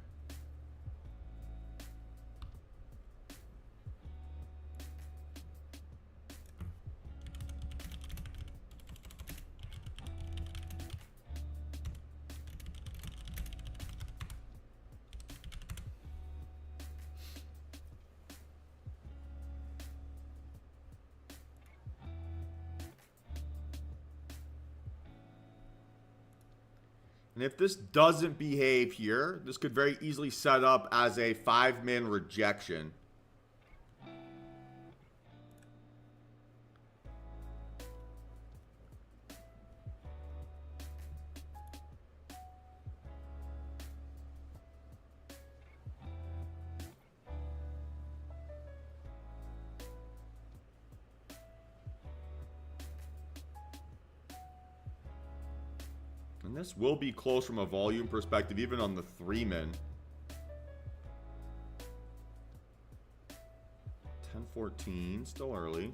And if this doesn't behave here, this could very easily set up as a 5-min rejection. And this will be close from a volume perspective, even on the 3-min. 10-14, still early.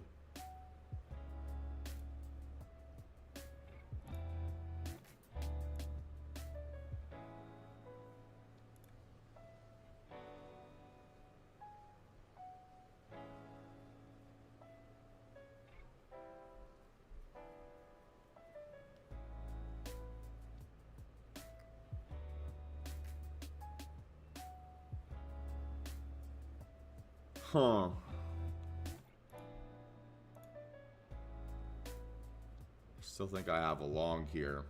Huh. Still think I have a long here.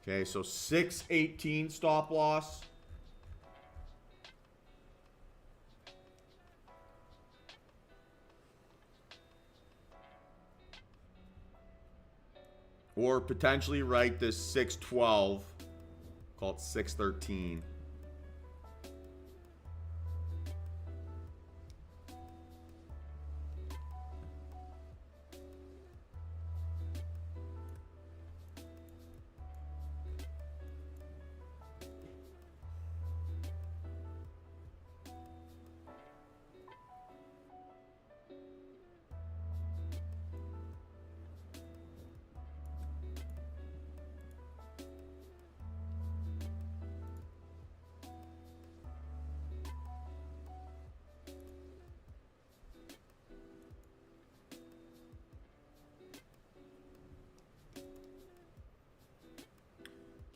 Okay, so 618 stop loss. Or potentially write this 612, call it 613.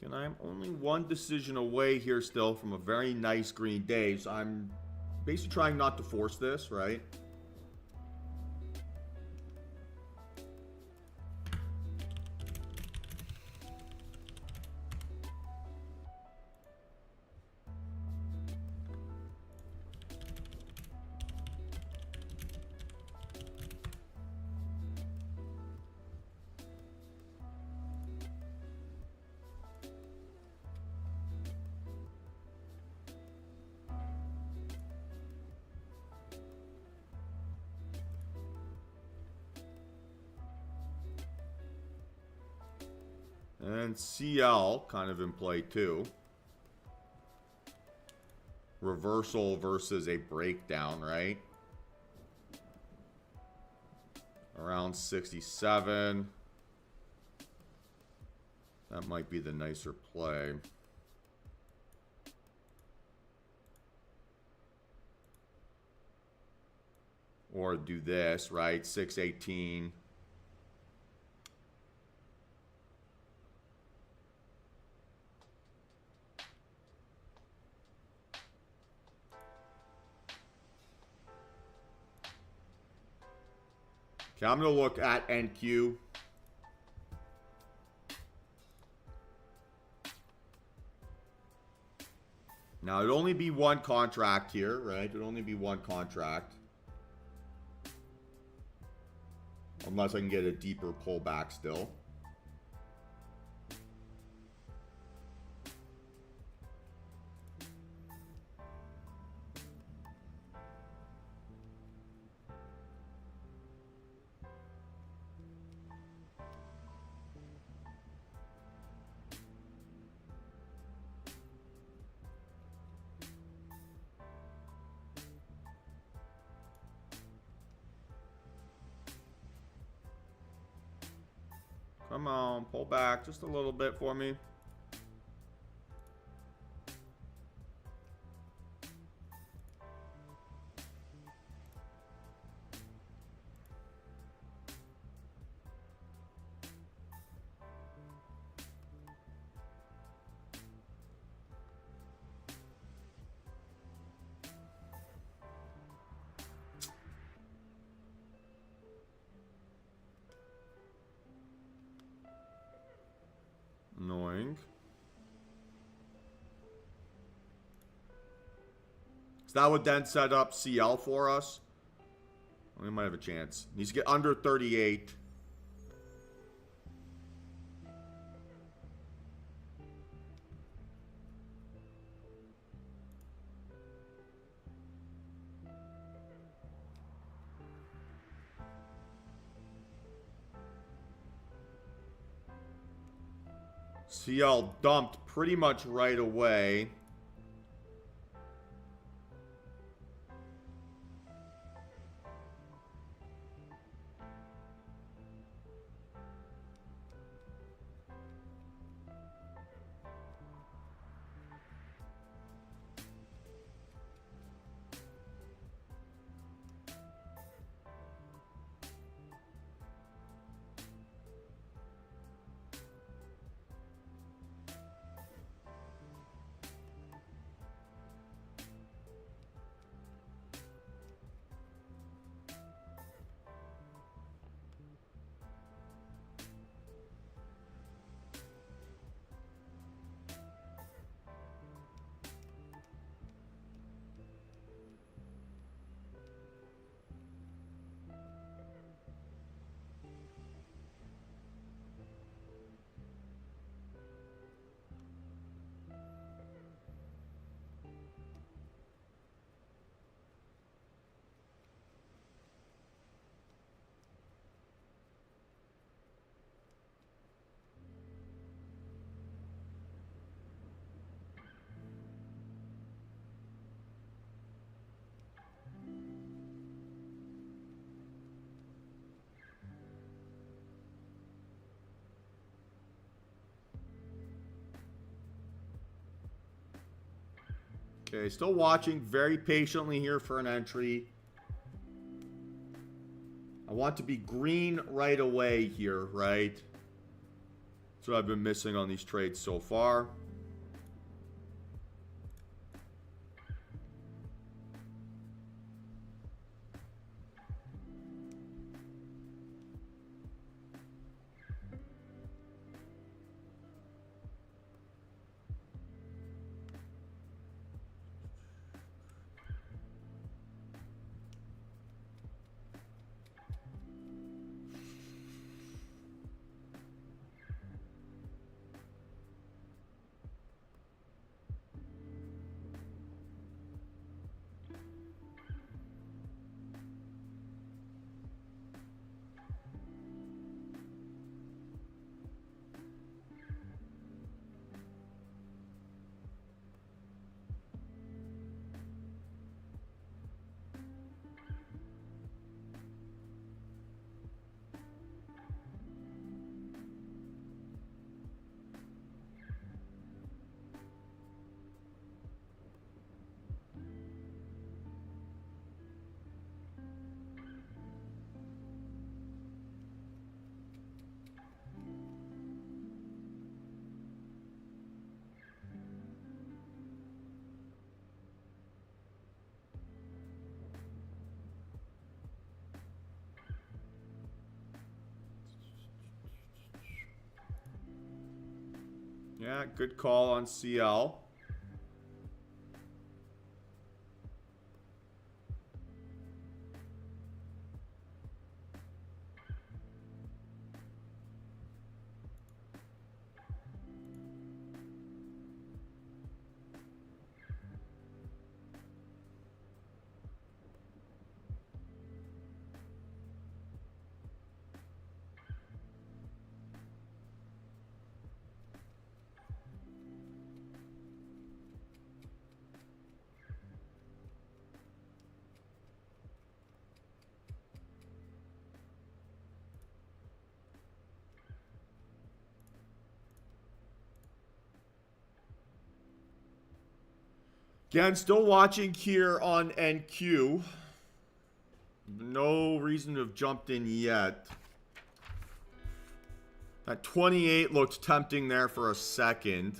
And I'm only one decision away here still from a very nice green day. So I'm basically trying not to force this, right? And CL kind of in play too. Reversal versus a breakdown, right? Around 67. That might be the nicer play. Or do this, right? 618. Okay, I'm going to look at NQ. Now, it'd only be one contract here, right? It'd only be one contract. Unless I can get a deeper pullback still. Come on, pull back just a little bit for me. Annoying. So that would then set up CL for us. We might have a chance. Needs to get under 38. CL dumped pretty much right away. Okay, still watching very patiently here for an entry. I want to be green right away here, right? That's what I've been missing on these trades so far. Yeah, good call on CL. Again, still watching here on NQ. No reason to have jumped in yet. That 28 looked tempting there for a second.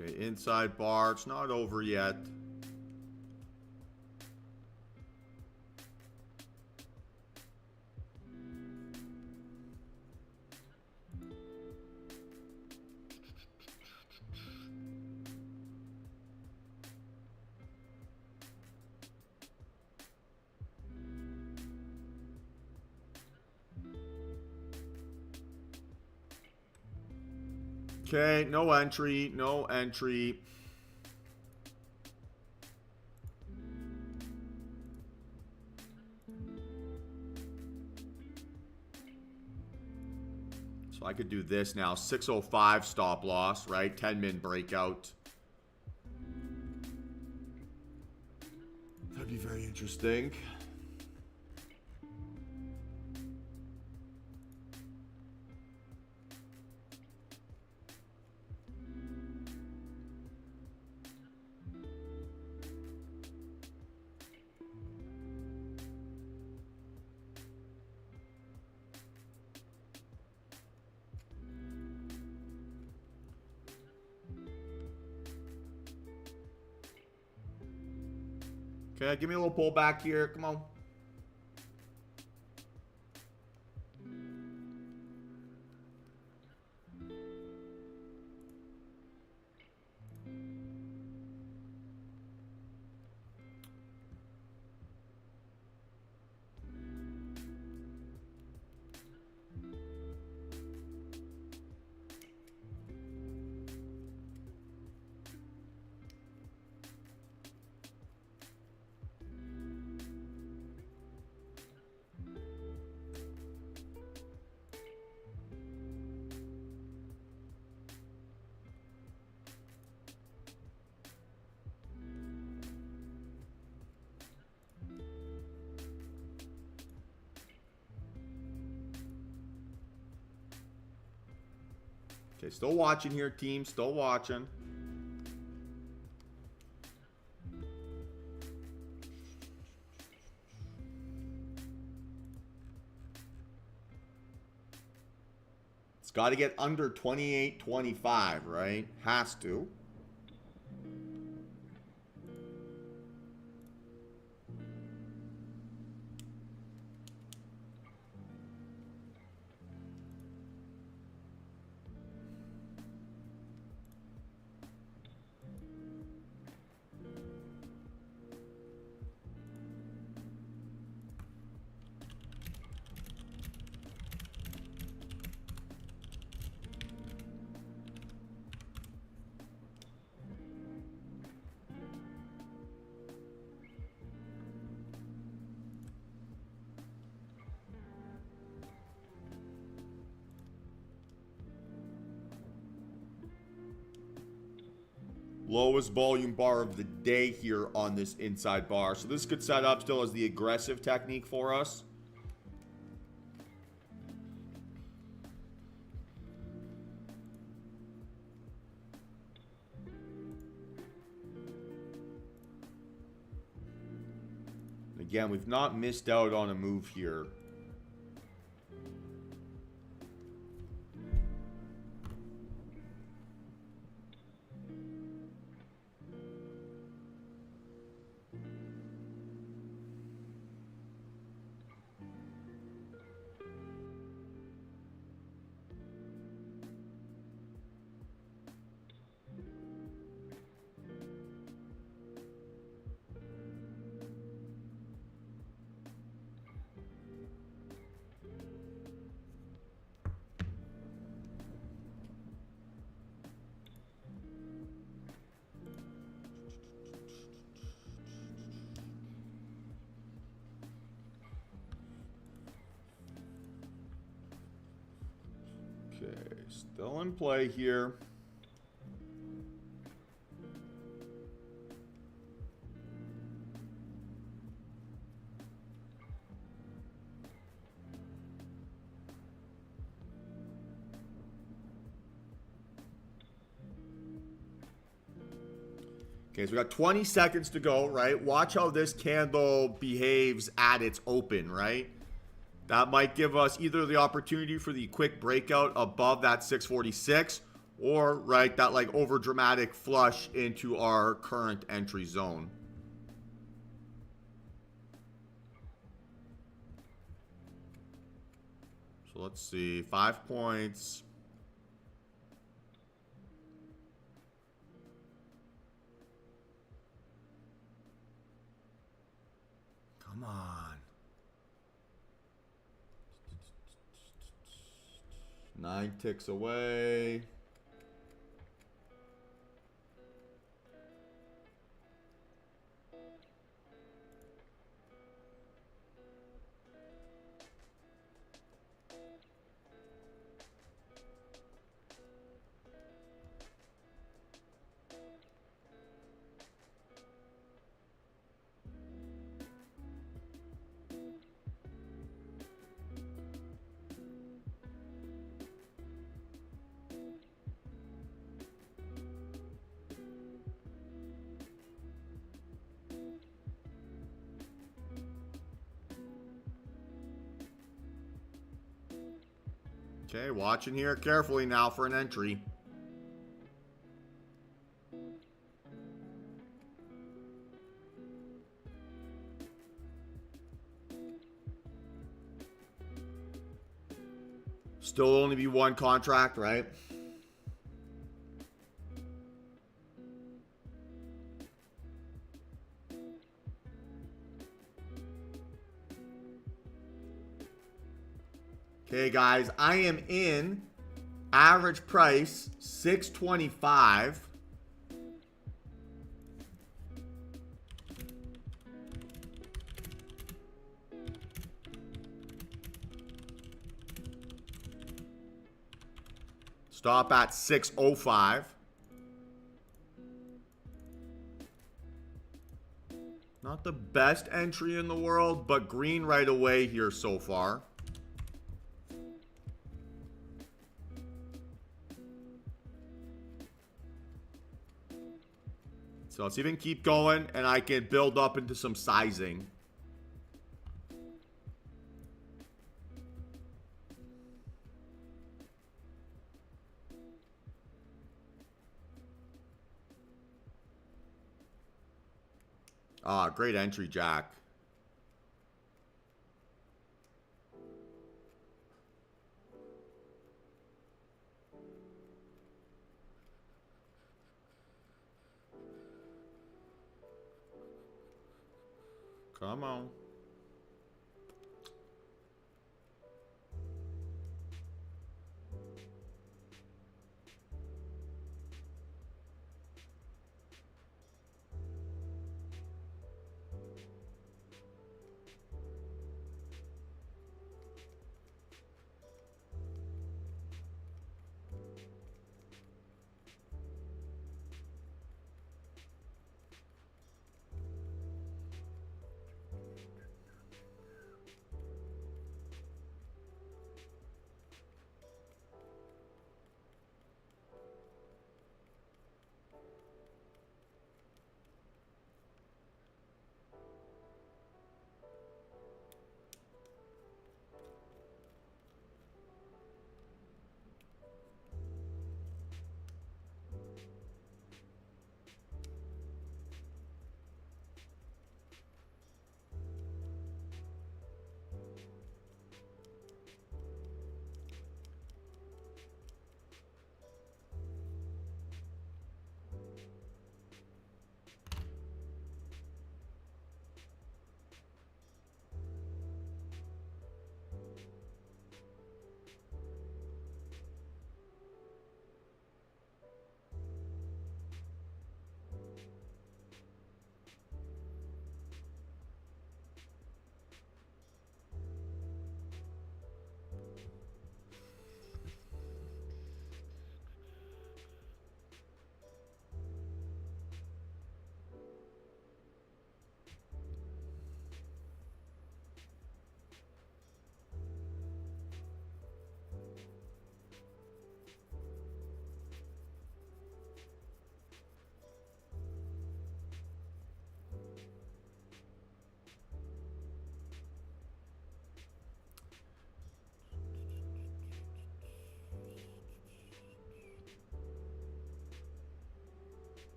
Okay, inside bar. It's not over yet. Okay, no entry, no entry. So I could do this now. 605 stop loss, right? 10-min breakout. That'd be very interesting. Okay, give me a little pullback here. Come on. Okay, still watching here, team. Still watching. It's got to get under 28.25, right? Has to. Lowest volume bar of the day here on this inside bar. So this could set up still as the aggressive technique for us. Again, we've not missed out on a move here. Okay, still in play here. Okay, so we got 20 seconds to go, right? Watch how this candle behaves at its open, right? That might give us either the opportunity for the quick breakout above that 646 or, right, that like over dramatic flush into our current entry zone. So let's see, 5 points. Come on. 9 ticks away. Okay, watching here carefully now for an entry. Still only be one contract, right? Okay, guys, I am in. Average price, $6.25. Stop at $6.05. Not the best entry in the world, but green right away here so far. So let's even keep going, and I can build up into some sizing. Ah, great entry, Jack. Come on.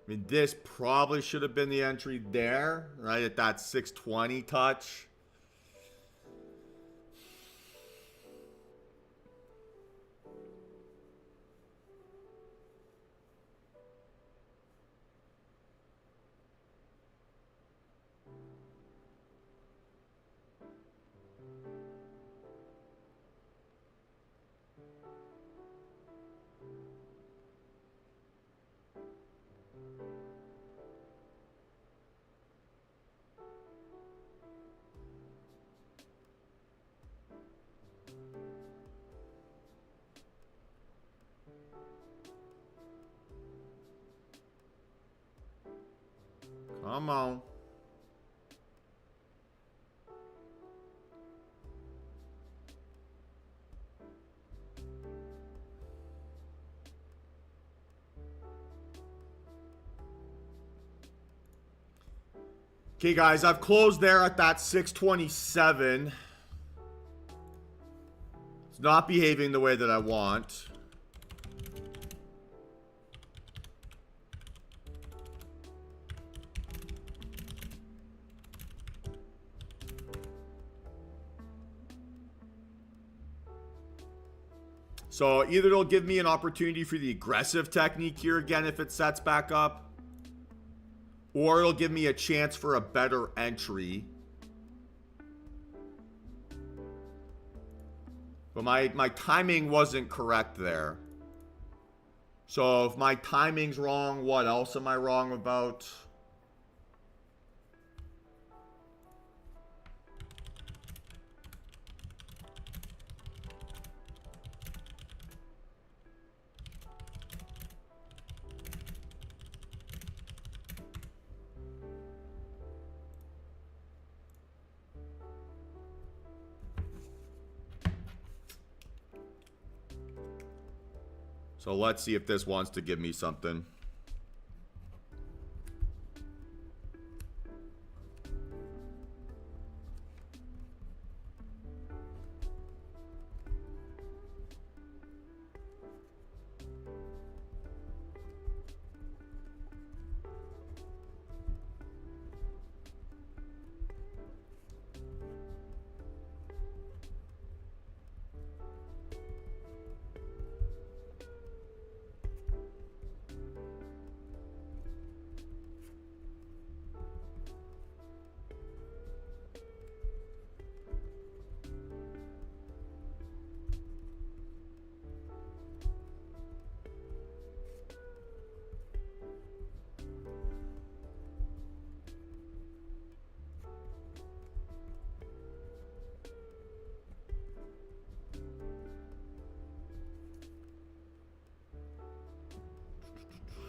I mean, this probably should have been the entry there, right at that 620 touch. Come on. Okay, guys, I've closed there at that 627. It's not behaving the way that I want. So either it'll give me an opportunity for the aggressive technique here again if it sets back up, or it'll give me a chance for a better entry. But my timing wasn't correct there. So if my timing's wrong, what else am I wrong about? So let's see if this wants to give me something.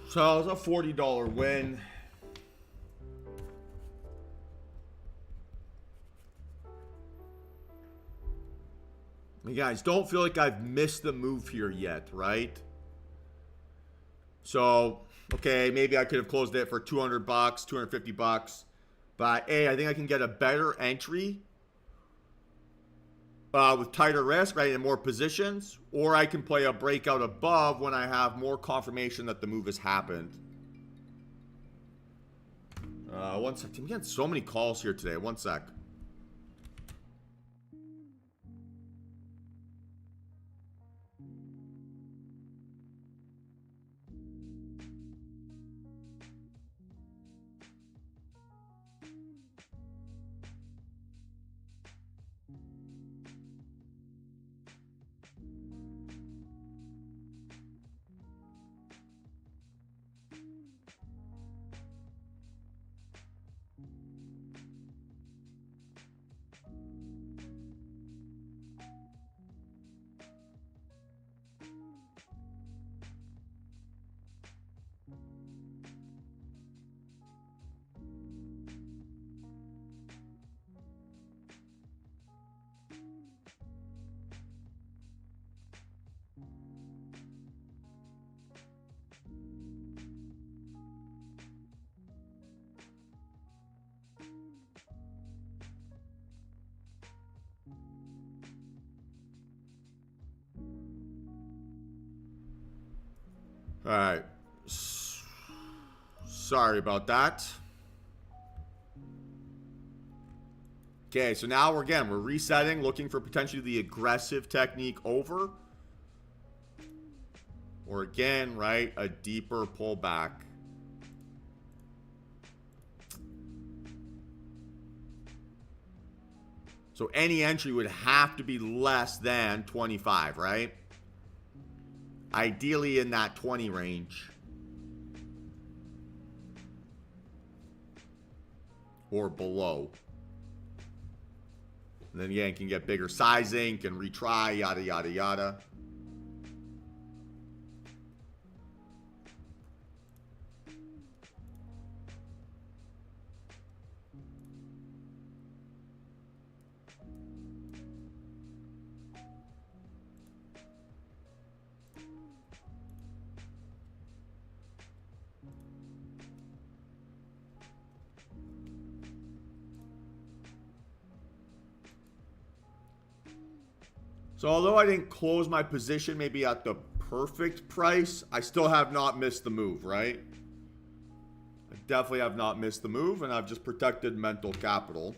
So it's a $40 win. You guys, don't feel like I've missed the move here yet, right? So, okay, maybe I could have closed it for 200 bucks, 250 bucks. But, hey, I think I can get a better entry with tighter risk, right, and more positions. Or I can play a breakout above when I have more confirmation that the move has happened. One sec. I'm getting so many calls here today. One sec. All right. Sorry about that. Okay, so now we're resetting, looking for potentially the aggressive technique over. Or again, right, a deeper pullback. So any entry would have to be less than 25, right? Ideally in that 20 range. Or below. And then again, can get bigger sizing, can retry, yada, yada, yada. So although I didn't close my position maybe at the perfect price, I still have not missed the move, right? I definitely have not missed the move, and I've just protected mental capital.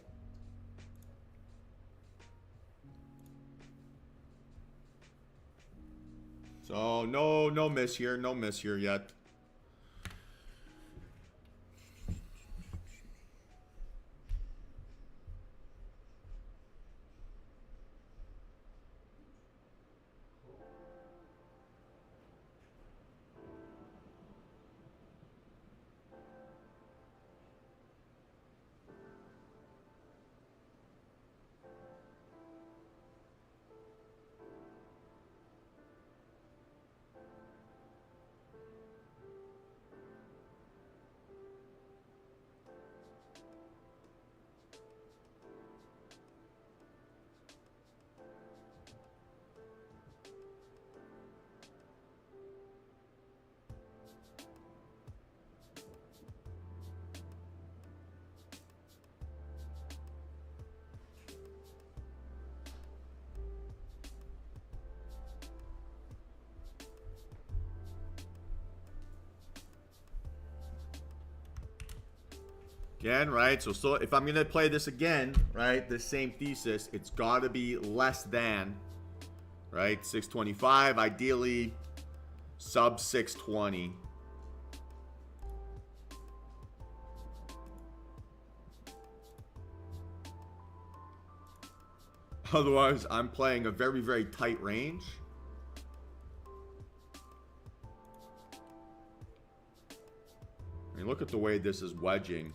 So no miss here, no miss here yet. Again, right? So if I'm going to play this again, right, the same thesis, it's got to be less than, right, 625, ideally sub 620. Otherwise, I'm playing a very, very tight range. I mean, look at the way this is wedging.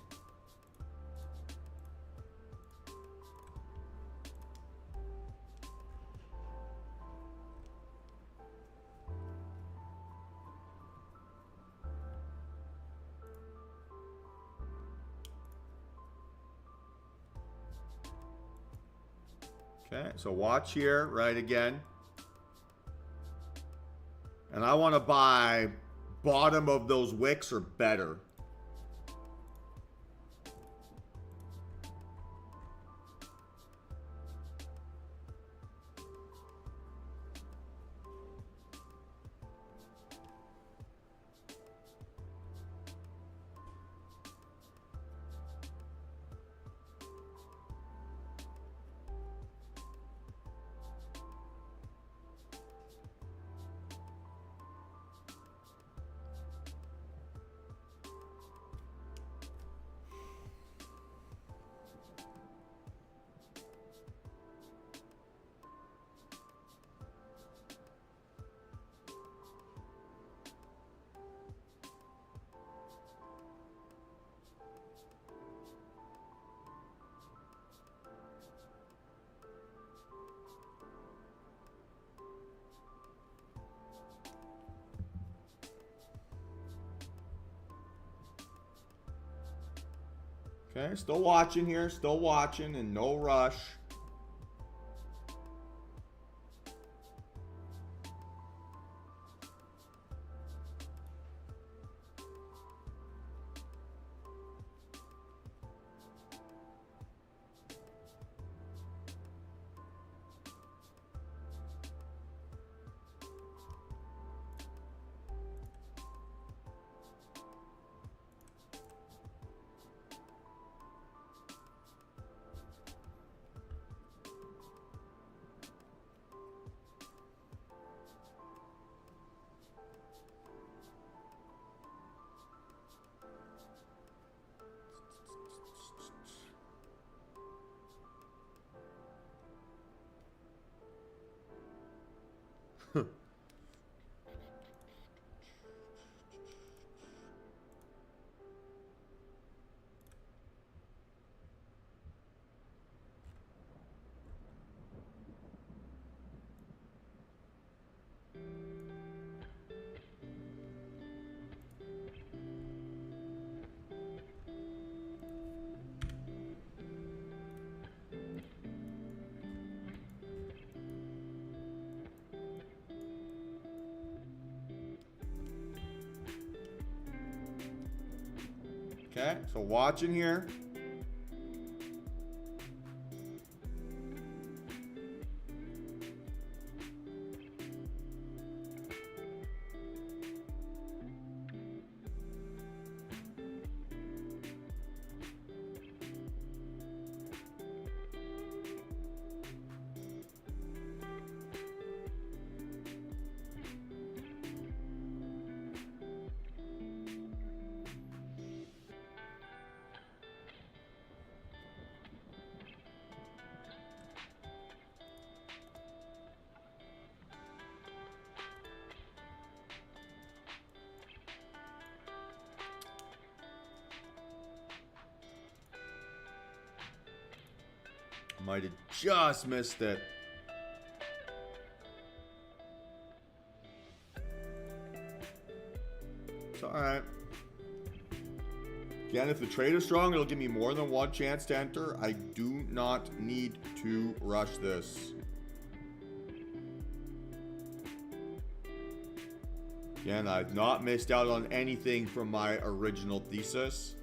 Okay, so watch here, right, again. And I want to buy bottom of those wicks or better. Okay, still watching here, still watching, and no rush. Okay, so watching here. Might have just missed it. It's alright. Again, if the trade is strong, it'll give me more than one chance to enter. I do not need to rush this. Again, I've not missed out on anything from my original thesis.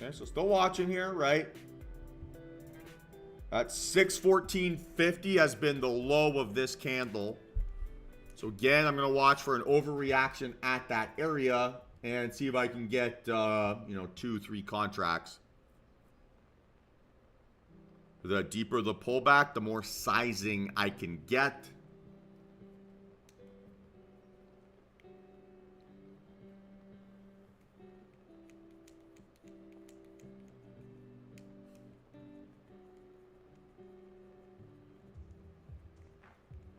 Okay, so still watching here, right? At 614.50 has been the low of this candle. So again, I'm going to watch for an overreaction at that area and see if I can get, 2-3 contracts. The deeper the pullback, the more sizing I can get.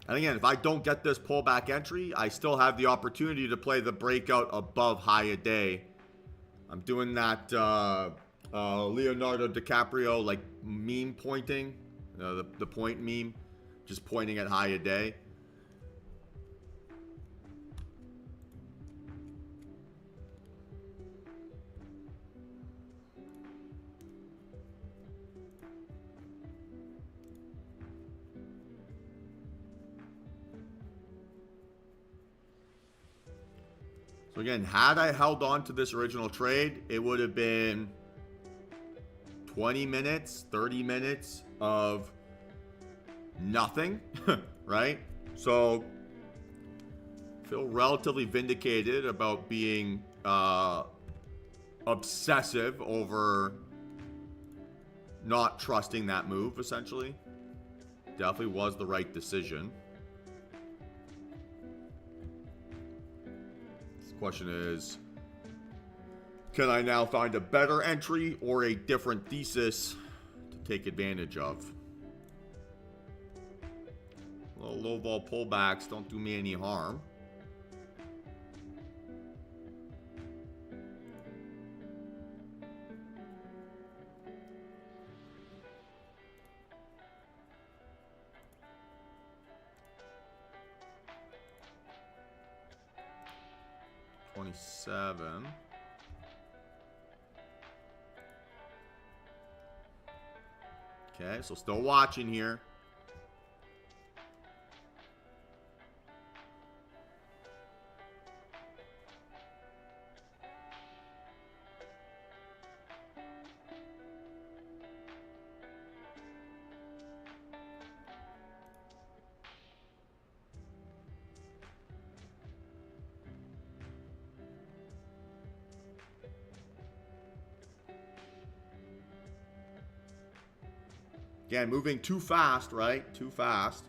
And again, if I don't get this pullback entry, I still have the opportunity to play the breakout above high a day. I'm doing that Leonardo DiCaprio like meme pointing, the point meme, just pointing at high a day. So again, had I held on to this original trade, it would have been 20 minutes, 30 minutes of nothing, right? So feel relatively vindicated about being obsessive over not trusting that move, essentially. Definitely was the right decision. Question is, can I now find a better entry or a different thesis to take advantage of? Little low vol pullbacks don't do me any harm. $27. Okay, so still watching here. Again, moving too fast, right? Too fast.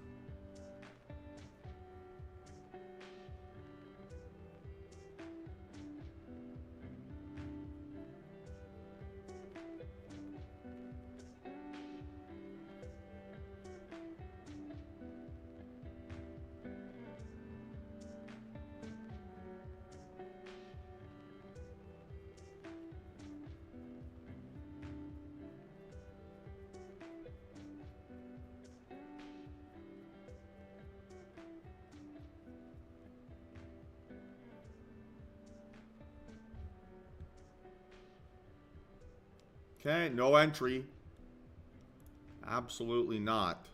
Okay, no entry. Absolutely not.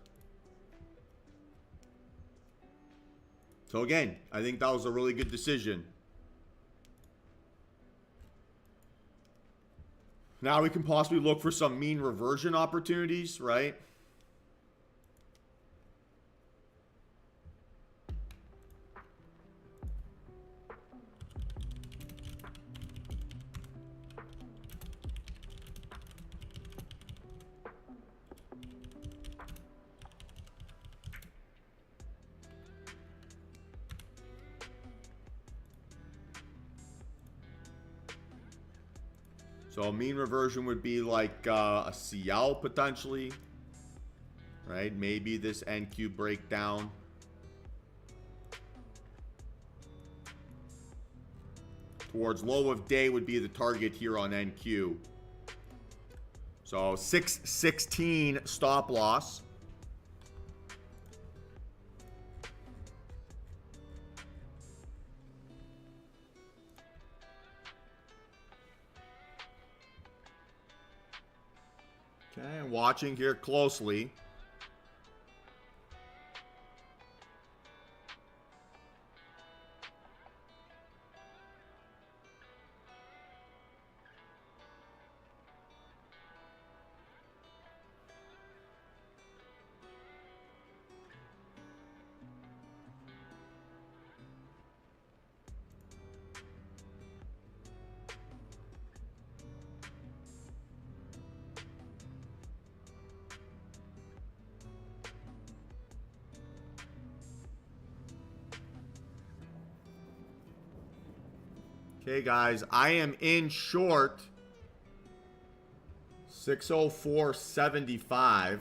So again, I think that was a really good decision. Now we can possibly look for some mean reversion opportunities, right? So mean reversion would be like a CL potentially, right? Maybe this NQ breakdown. Towards low of day would be the target here on NQ. So 616 stop loss. Okay, watching here closely. Okay, guys, I am in short 604.75.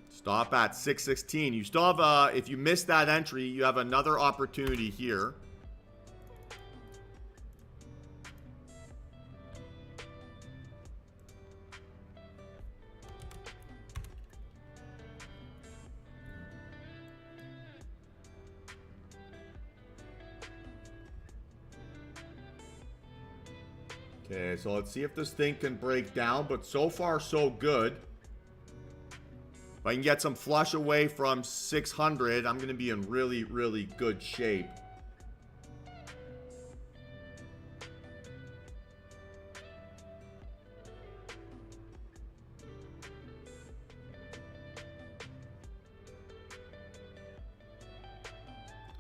Stop at 616. You still have if you miss that entry, you have another opportunity here. Okay, so let's see if this thing can break down, but so far so good. If I can get some flush away from 600, I'm going to be in really, really good shape.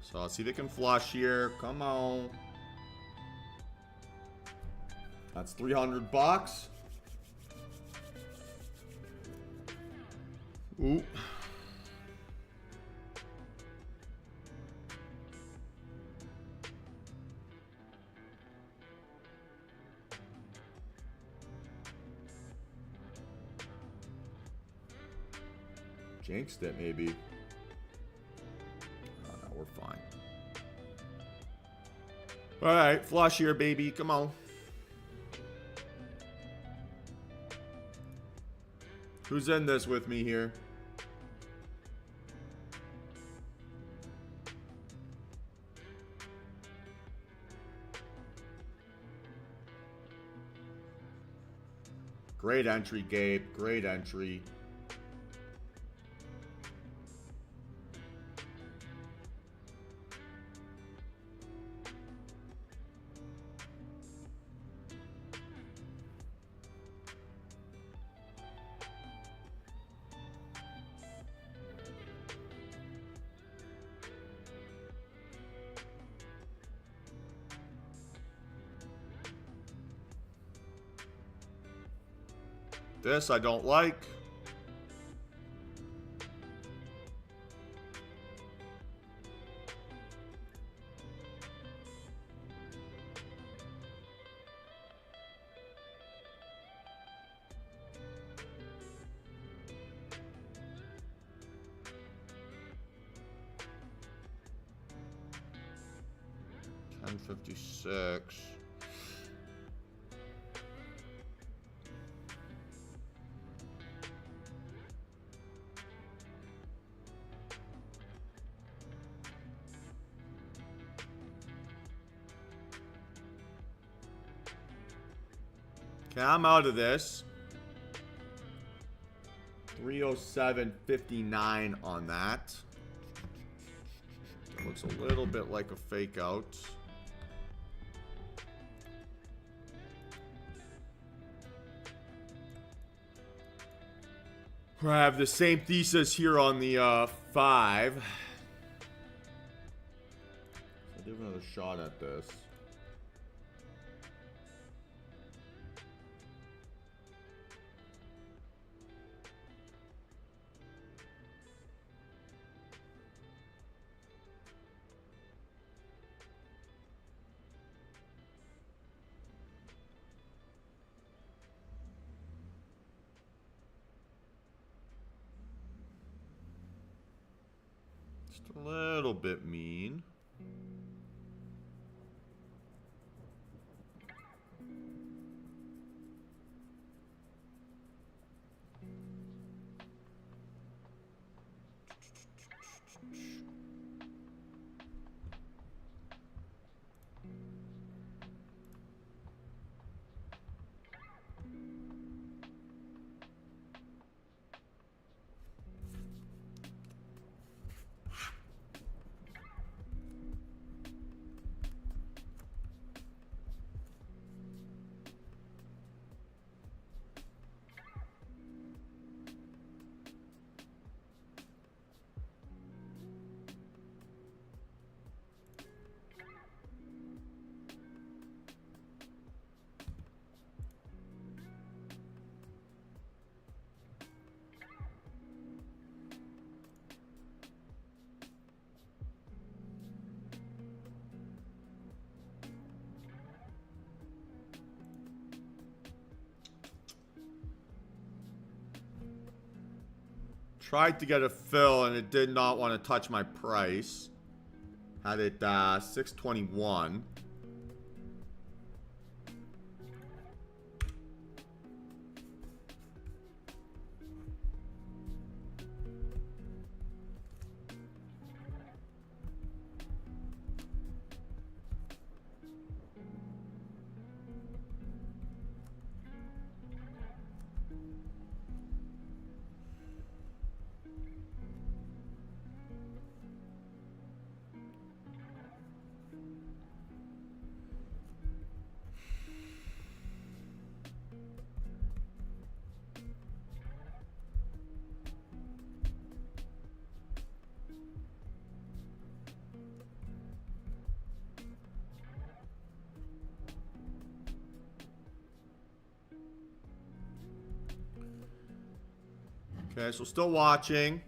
So let's see if it can flush here. Come on. That's 300 bucks. Ooh. Jinxed it, maybe. Oh, no, we're fine. All right, flush here, baby. Come on. Who's in this with me here? Great entry, Gabe. Great entry. This I don't like. $10.56. Okay, I'm out of this. 307.59 on that. It looks a little bit like a fake out. I have the same thesis here on the 5. I'll give another shot at this. Just a little bit mean. Tried to get a fill and it did not want to touch my price. Had it 621. Okay, so still watching.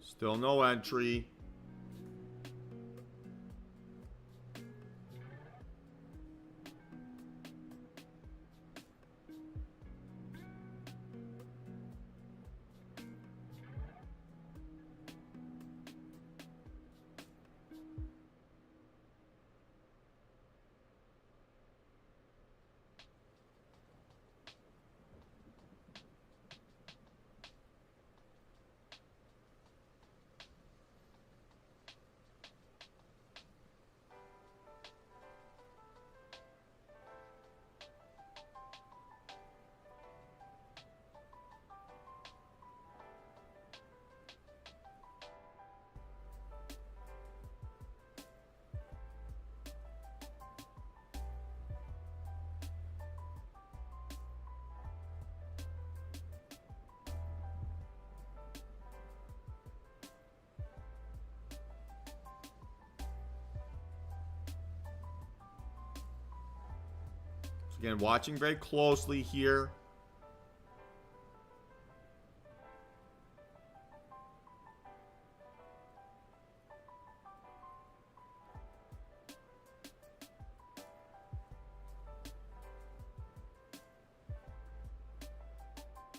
Still no entry. Again, watching very closely here.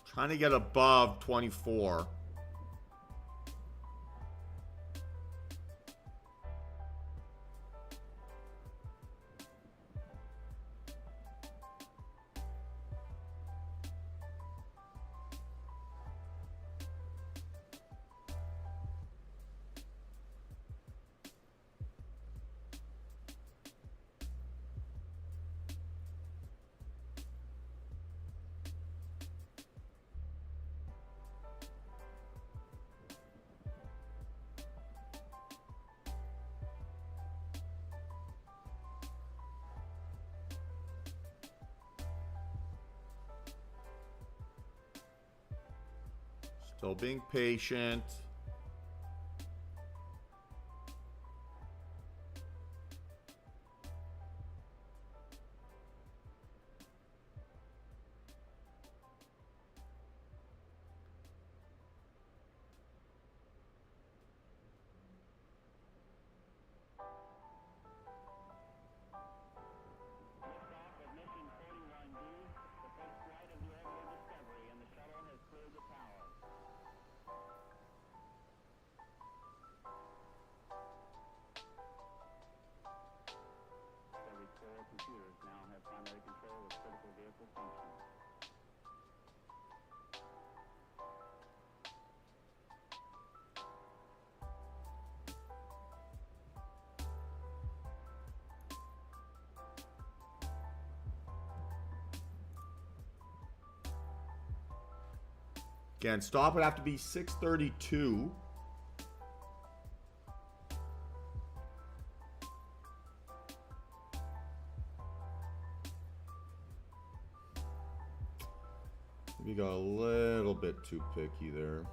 Trying to get above 24. Still being patient. Computers now have primary control of critical vehicle functions. Again, stop would have to be 632. We got a little bit too picky there.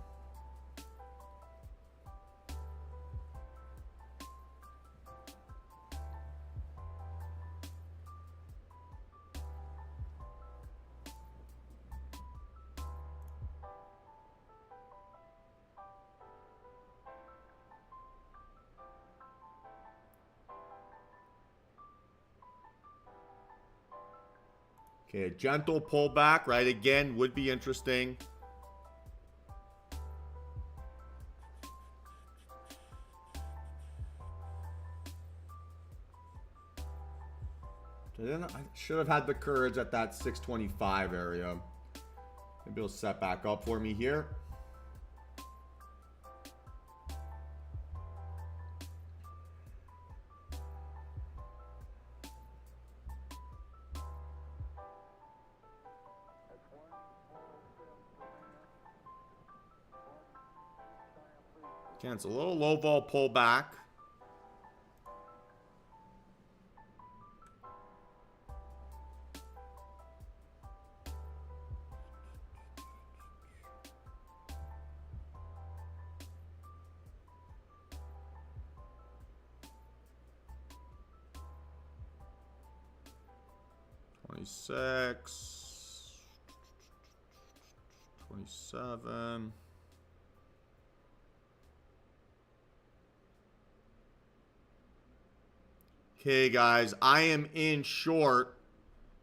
Okay, a gentle pullback, right? Again, would be interesting. I should have had the courage at that 625 area. Maybe it'll set back up for me here. Again, it's a little low vol pullback. $26, $27. Okay, guys, I am in short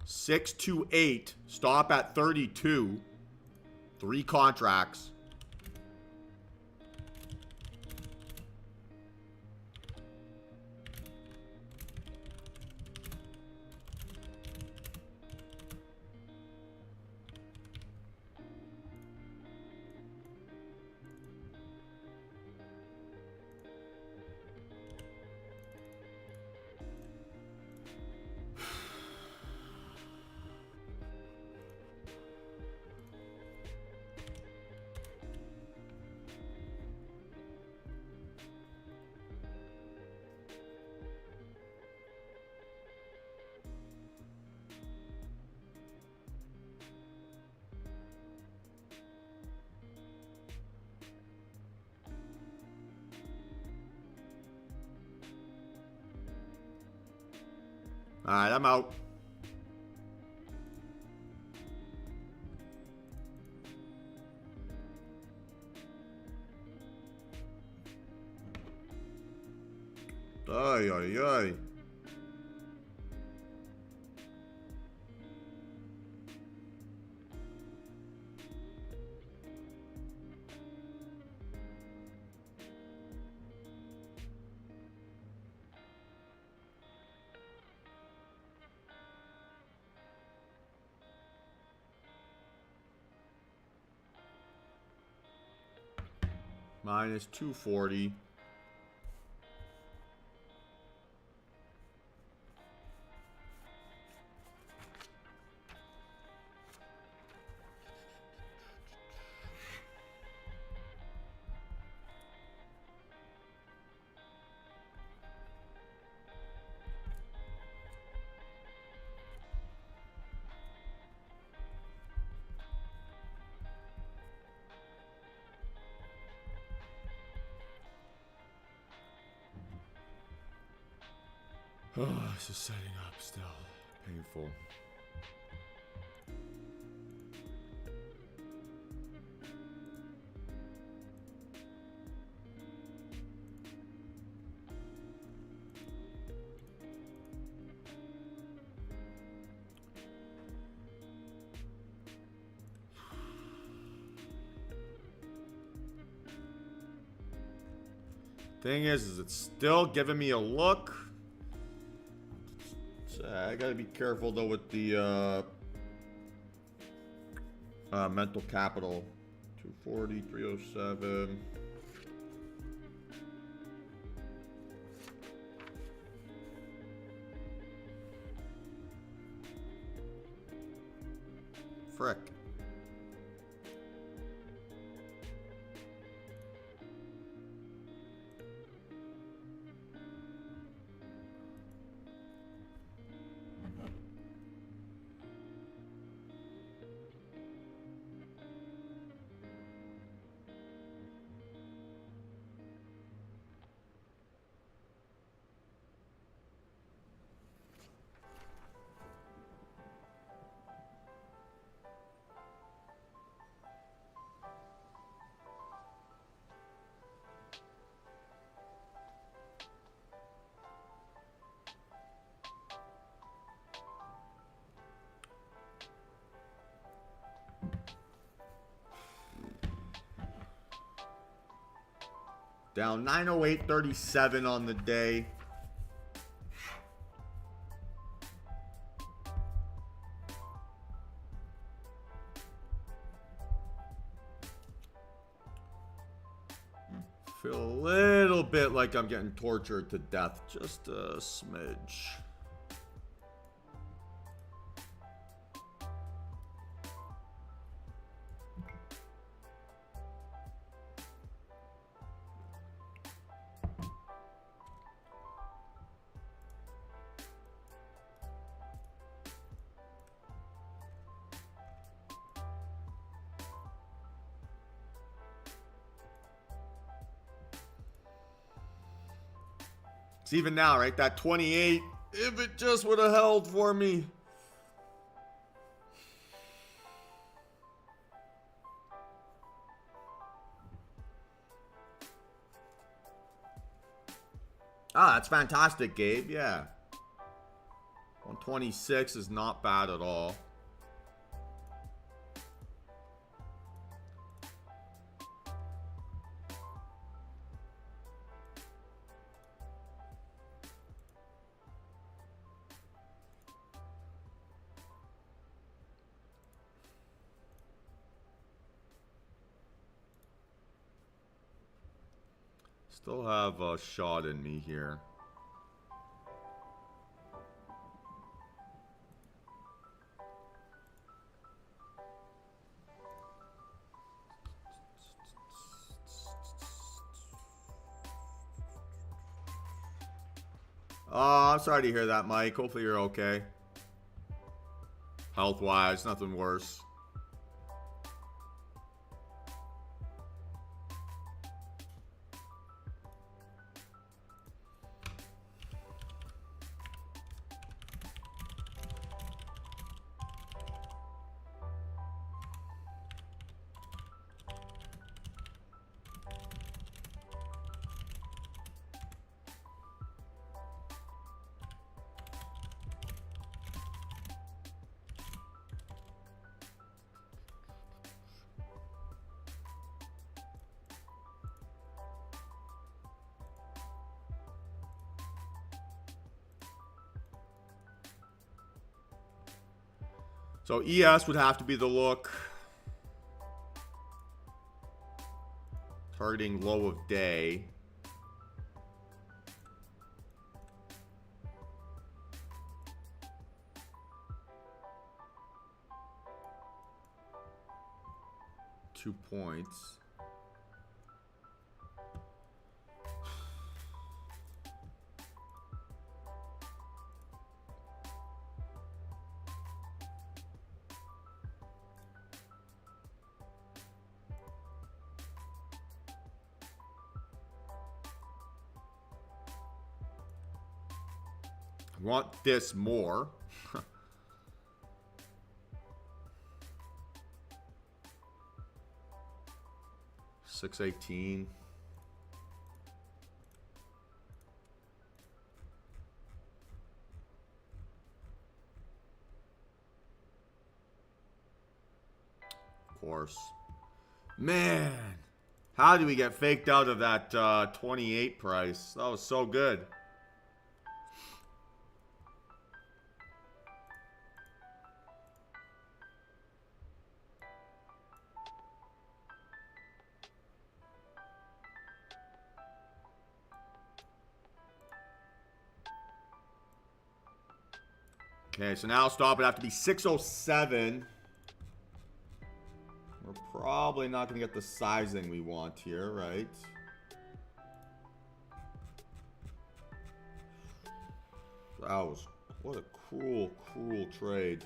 628. Stop at 32. 3 contracts. All right, I'm out. Ay, ay, ay. Minus 240. Oh, it's just setting up still. Painful. Thing is it's still giving me a look. I gotta be careful though with the mental capital. 240, 307. Frick. Down 908.37 on the day. Feel a little bit like I'm getting tortured to death. Just a smidge. It's even now, right? That 28, if it just would have held for me. Ah, that's fantastic, Gabe. Yeah. 126 is not bad at all. Still have a shot in me here. Oh, I'm sorry to hear that, Mike. Hopefully you're okay. Health-wise, nothing worse. So ES would have to be the look. Targeting low of day. Two points. I want this more. 618. Of course. Man, how do we get faked out of that 28 price? That was so good. Okay, so now stop would have to be 607. We're probably not going to get the sizing we want here, right? That was, what a cruel, cruel trade.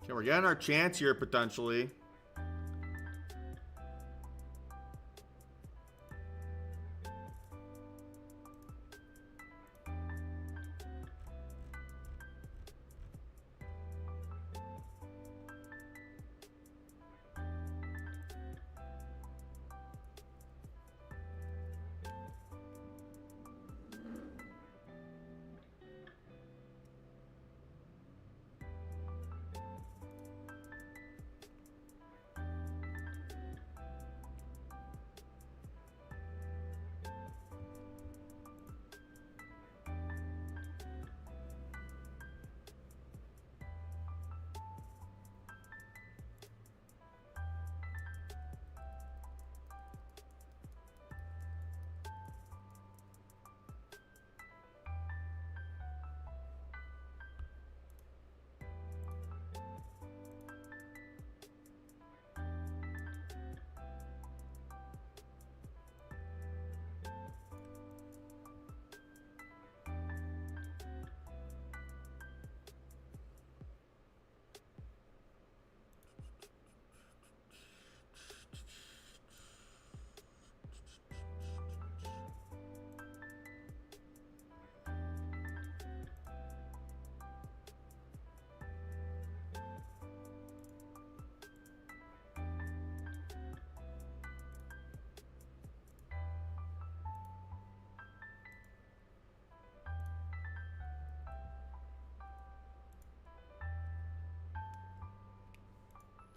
Okay, we're getting our chance here, potentially.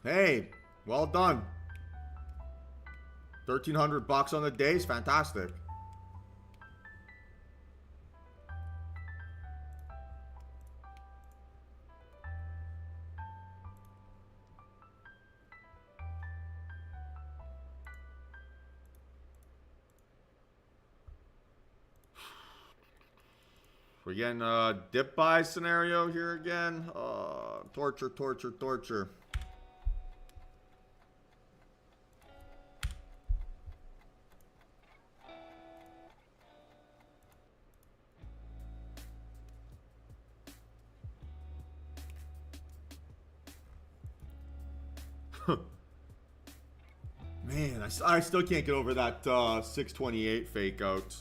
Hey, well done. 1,300 bucks on the day is fantastic. We're getting a dip buy scenario here again. Torture, torture, torture. Man, I still can't get over that 628 fake out.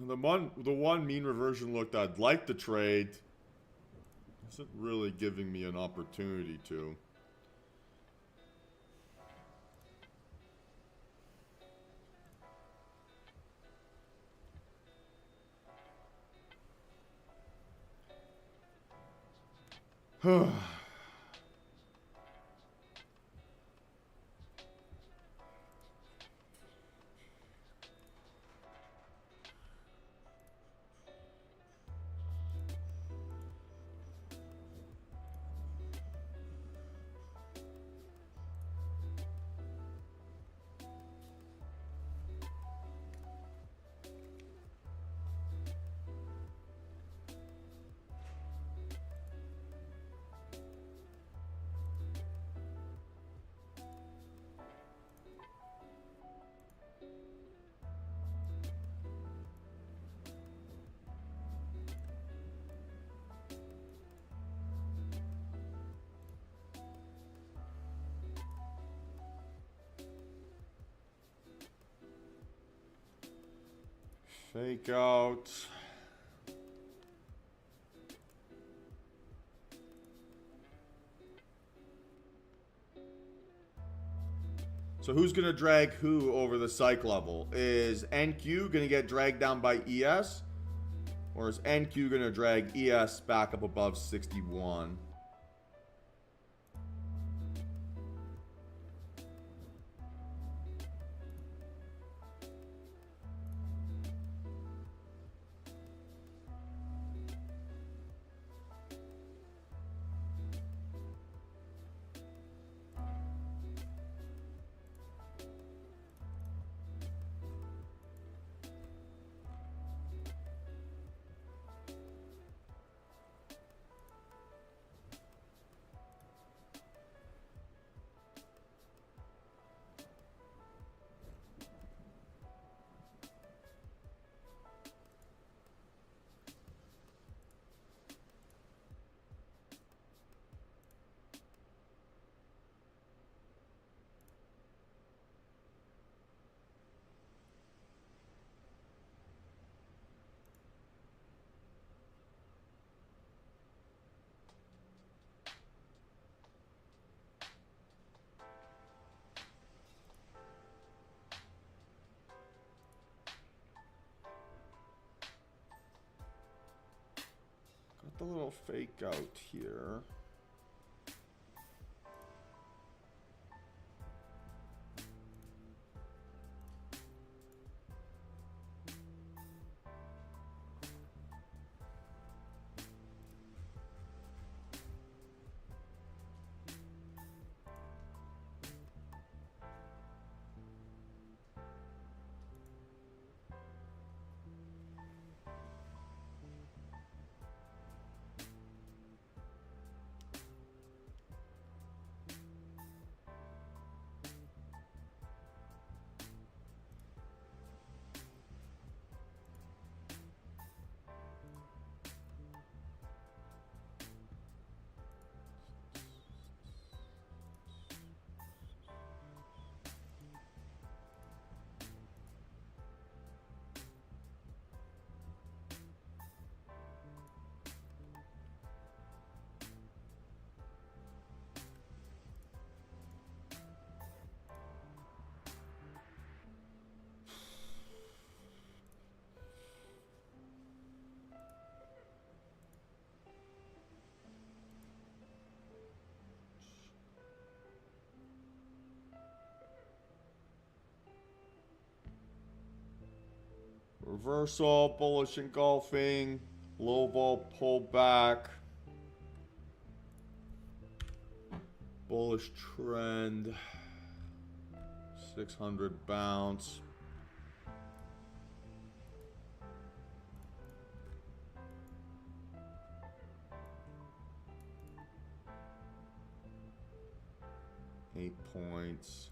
The one mean reversion look that I'd like to trade isn't really giving me an opportunity to. Fake out. So who's going to drag who over the psych level? Is NQ going to get dragged down by ES? Or is NQ going to drag ES back up above 61? The little fake out here. Reversal, bullish engulfing, low vol pullback, bullish trend, 600 bounce. Eight points.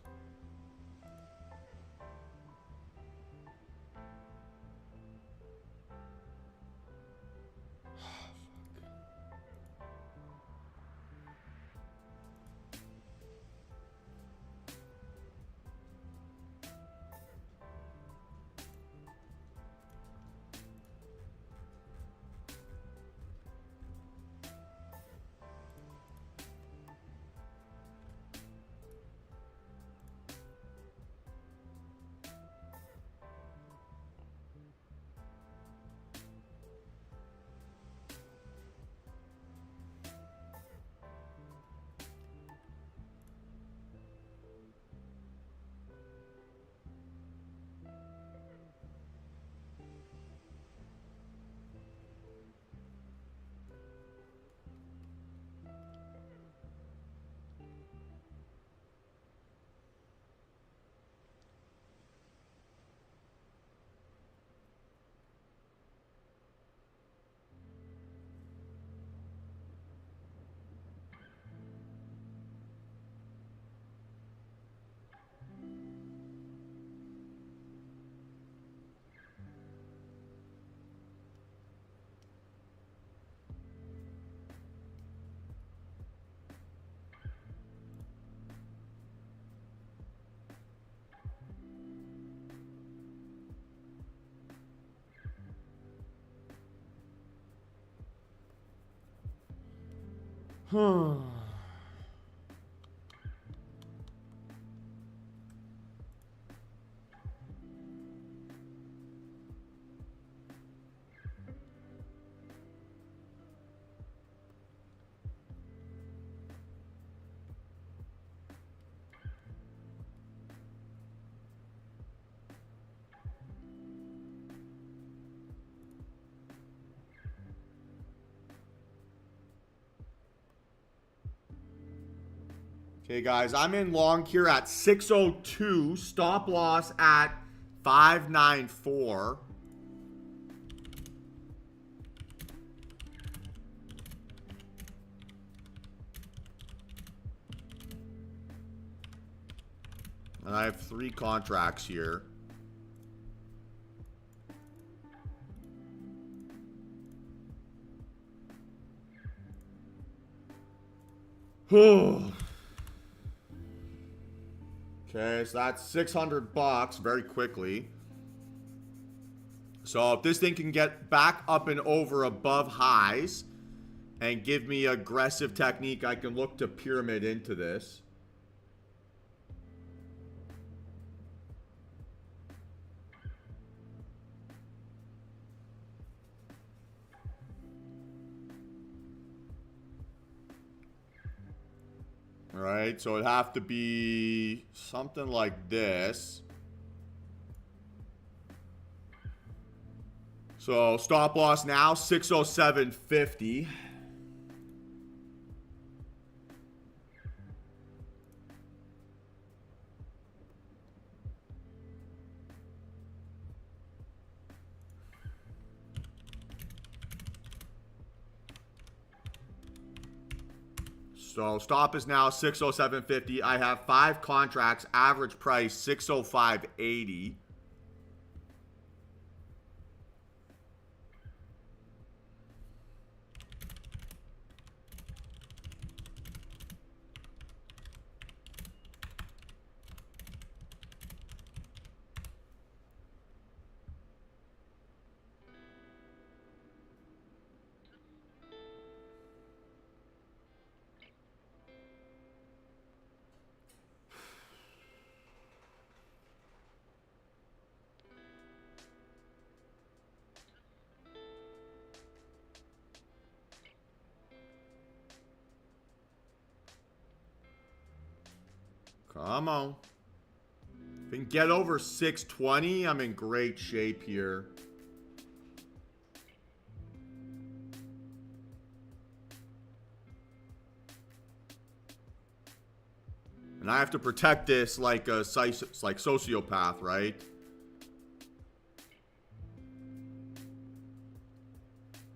Okay, guys, I'm in long here at 602. Stop loss at 594. And I have 3 contracts here. Okay, so that's 600 bucks very quickly. So if this thing can get back up and over above highs and give me aggressive technique, I can look to pyramid into this. All right, so it'd have to be something like this. So stop loss now, 607.50. So stop is now 607.50. I have 5 contracts, average price 605.80. Come on. If we can get over 620, I'm in great shape here. And I have to protect this like a sociopath, right?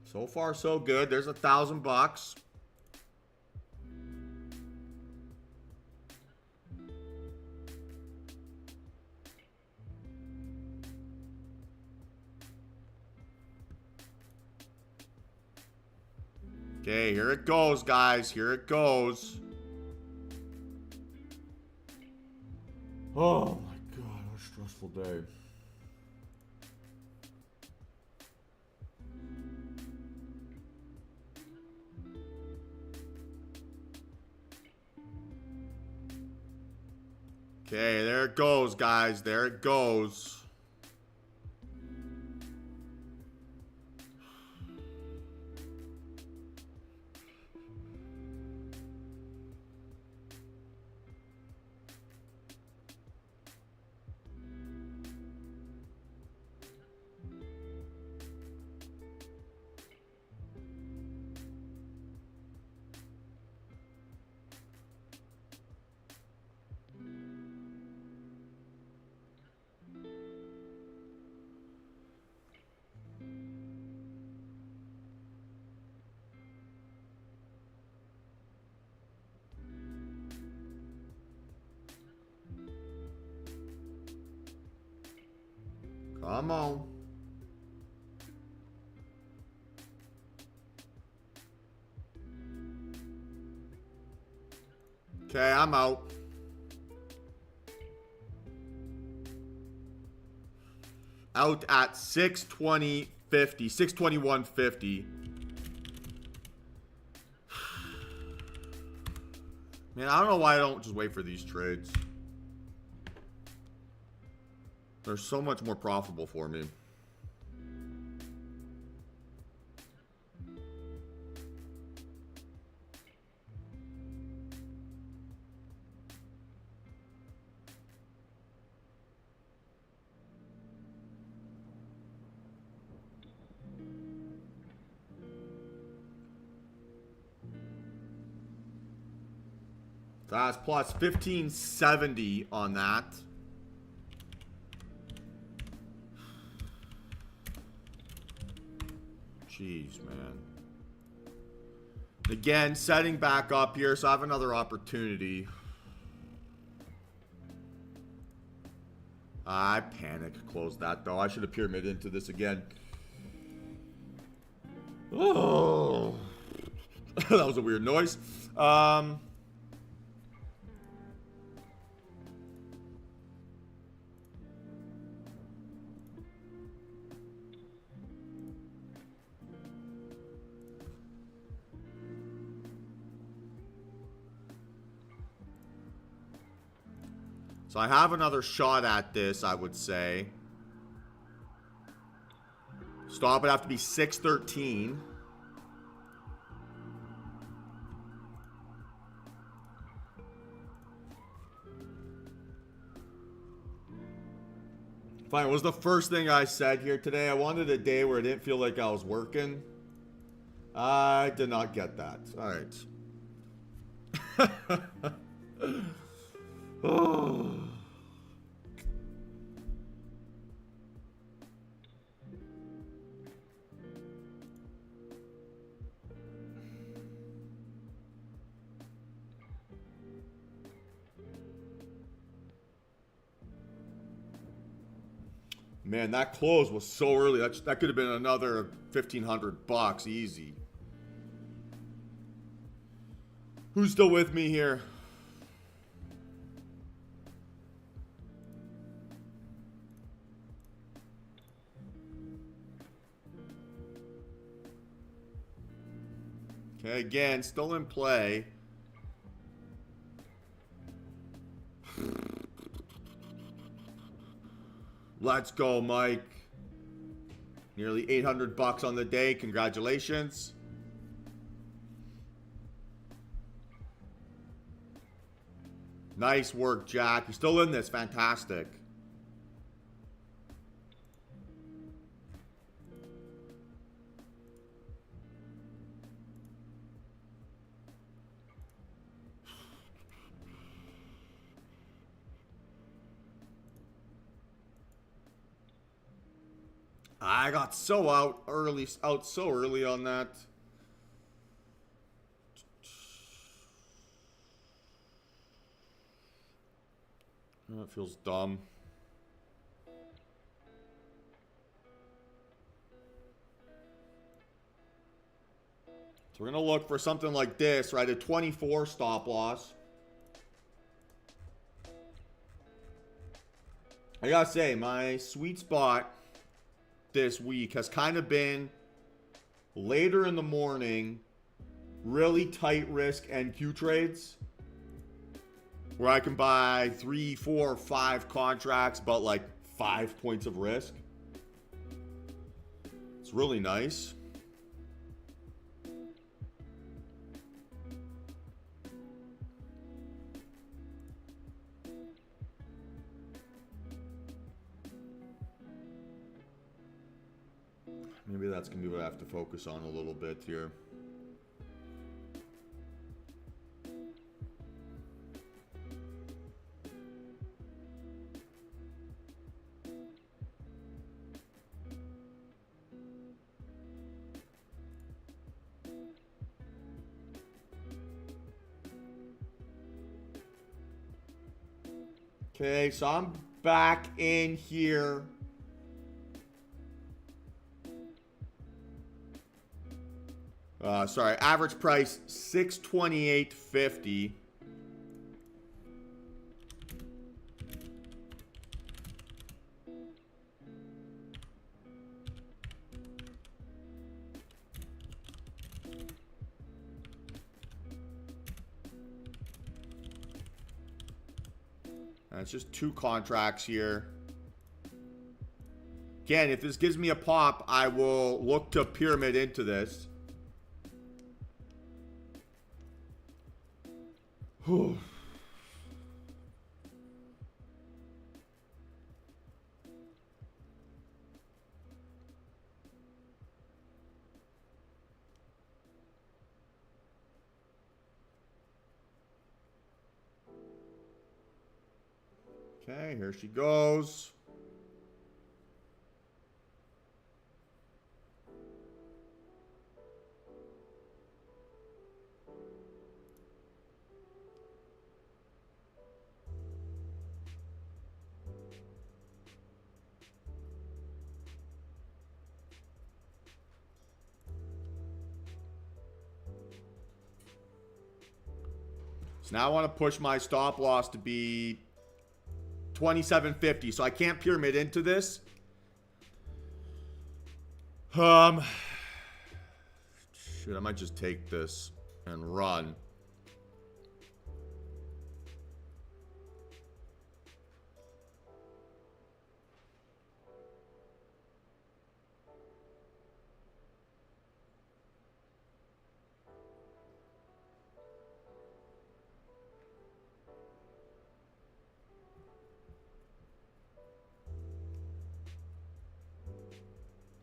So far, so good. There's $1,000. Okay, here it goes, guys. Here it goes. Oh my God, what a stressful day. Okay, there it goes, guys. There it goes. Come on. Okay, I'm out. Out at 620.50, 621.50. Man, I don't know why I don't just wait for these trades. They're so much more profitable for me. That's plus 1570 on that. Jeez, man. Again, setting back up here, so I have another opportunity. I panicked. Closed that, though. I should have pyramided into this again. Oh. That was a weird noise. So I have another shot at this, I would say. Stop would have to be 613. Fine, what was the first thing I said here today? I wanted a day where I didn't feel like I was working. I did not get that. All right. Oh. Man, that close was so early. That could have been another $1,500 easy. Who's still with me here? Okay, again, still in play. Let's go, Mike. Nearly $800 on the day. Congratulations. Nice work, Jack. You're still in this. Fantastic. I got so out so early on that. That feels dumb. So we're going to look for something like this, right? A 24 stop loss. I gotta say, my sweet spot this week has kind of been later in the morning, really tight risk NQ trades where I can buy 3, 4, 5 contracts, but like 5 points of risk. It's really nice. Maybe that's going to be what I have to focus on a little bit here. Okay, so I'm back in here. Sorry, average price $628.50. It's just 2 contracts here. Again, if this gives me a pop, I will look to pyramid into this. Whew. Okay, here she goes. So now I want to push my stop loss to be 27.50. So I can't pyramid into this. Shit, I might just take this and run.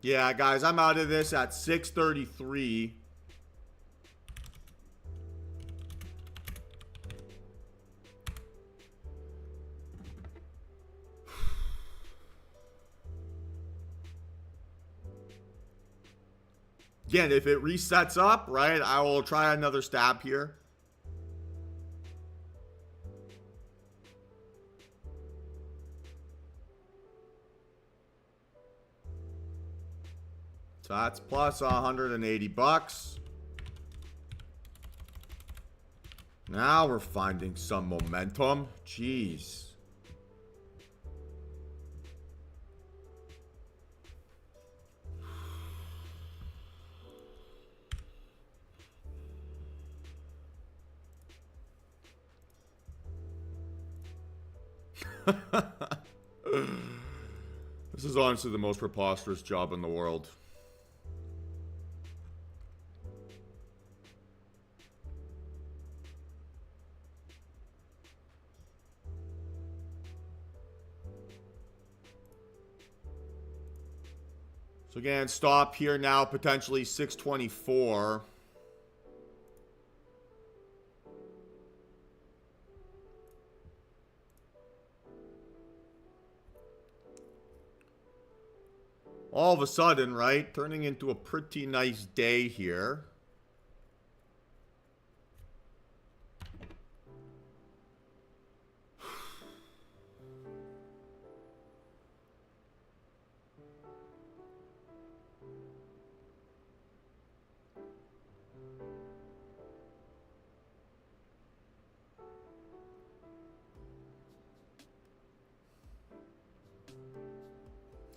Yeah, guys, I'm out of this at 6:33. Again, if it resets up, right, I will try another stab here. So that's plus 180 bucks. Now we're finding some momentum. Jeez. This is honestly the most preposterous job in the world. So again, stop here now, potentially 624. All of a sudden, right, turning into a pretty nice day here.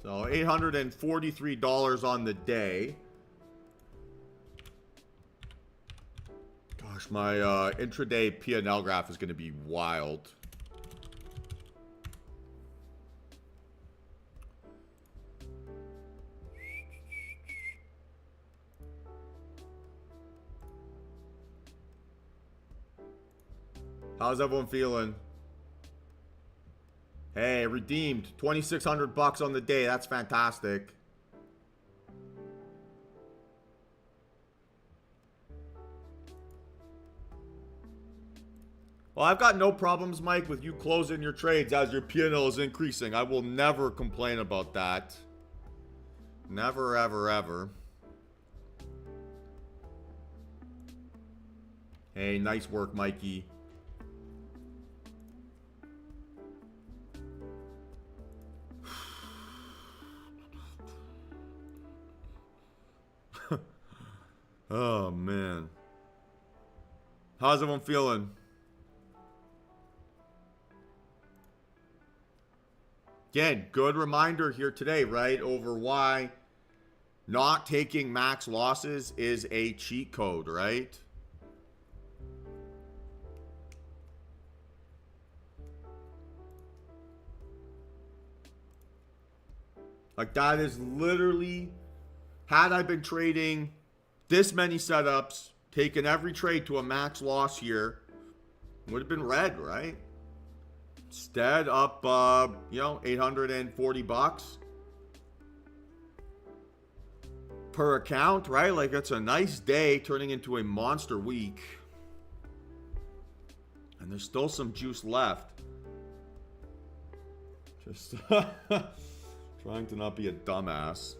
So $843 on the day. Gosh, my intraday P&L graph is going to be wild. How's everyone feeling? Hey, redeemed 2,600 bucks on the day. That's fantastic. Well, I've got no problems, Mike, with you closing your trades as your P&L is increasing. I will never complain about that. Never, ever, ever. Hey, nice work, Mikey. Oh, man. How's everyone feeling? Again, good reminder here today, right? Over why not taking max losses is a cheat code, right? Like, that is literally, had I been trading this many setups, taking every trade to a max loss here, would have been red, right? Instead, up, you know, 840 bucks per account, right? Like, it's a nice day turning into a monster week. And there's still some juice left. Just trying to not be a dumbass.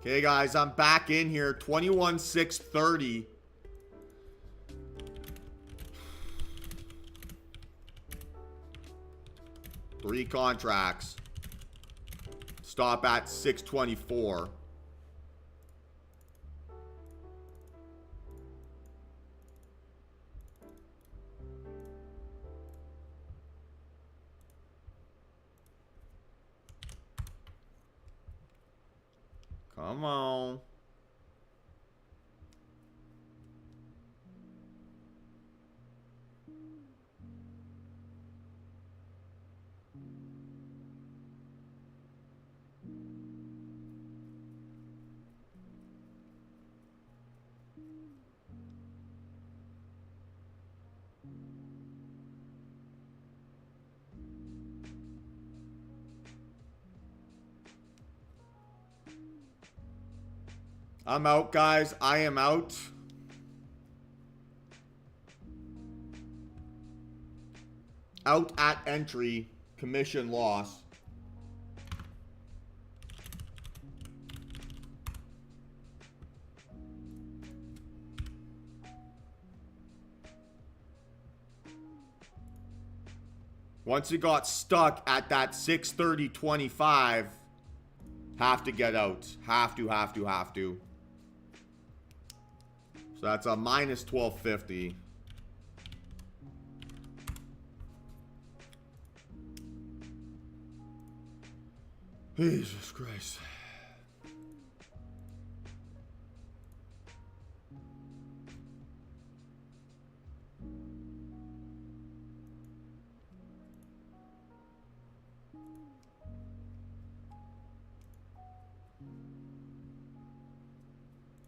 Okay, guys, I'm back in here. 21,630. Three contracts. Stop at 624. Come on. I'm out, guys. I am out. Out at entry. Commission loss. Once it got stuck at that 630.25, have to get out. Have to. So that's a minus 1250. Jesus Christ.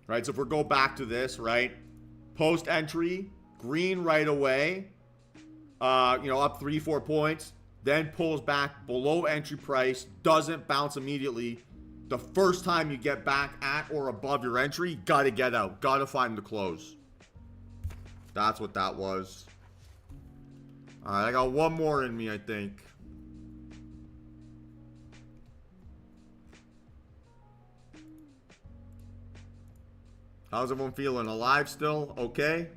Right, so if we go back to this, right? Post entry, green right away. You know, up 3-4 points. Then pulls back below entry price. Doesn't bounce immediately. The first time you get back at or above your entry, gotta get out. Gotta find the close. That's what that was. Alright, I got one more in me, I think. How's everyone feeling? Alive still? Okay?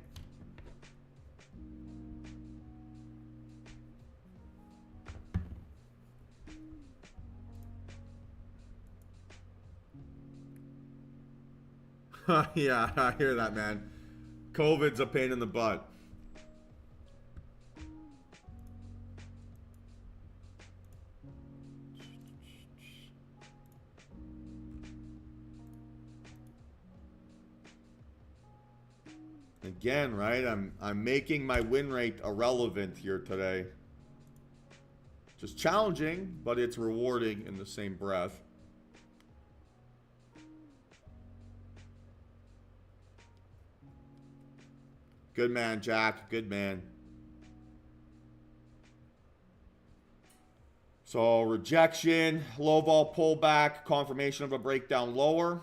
Yeah, I hear that, man. COVID's a pain in the butt. Again, right? I'm making my win rate irrelevant here today. Just challenging, but it's rewarding in the same breath. Good man, Jack. Good man. So, rejection, low vol pullback, confirmation of a breakdown lower.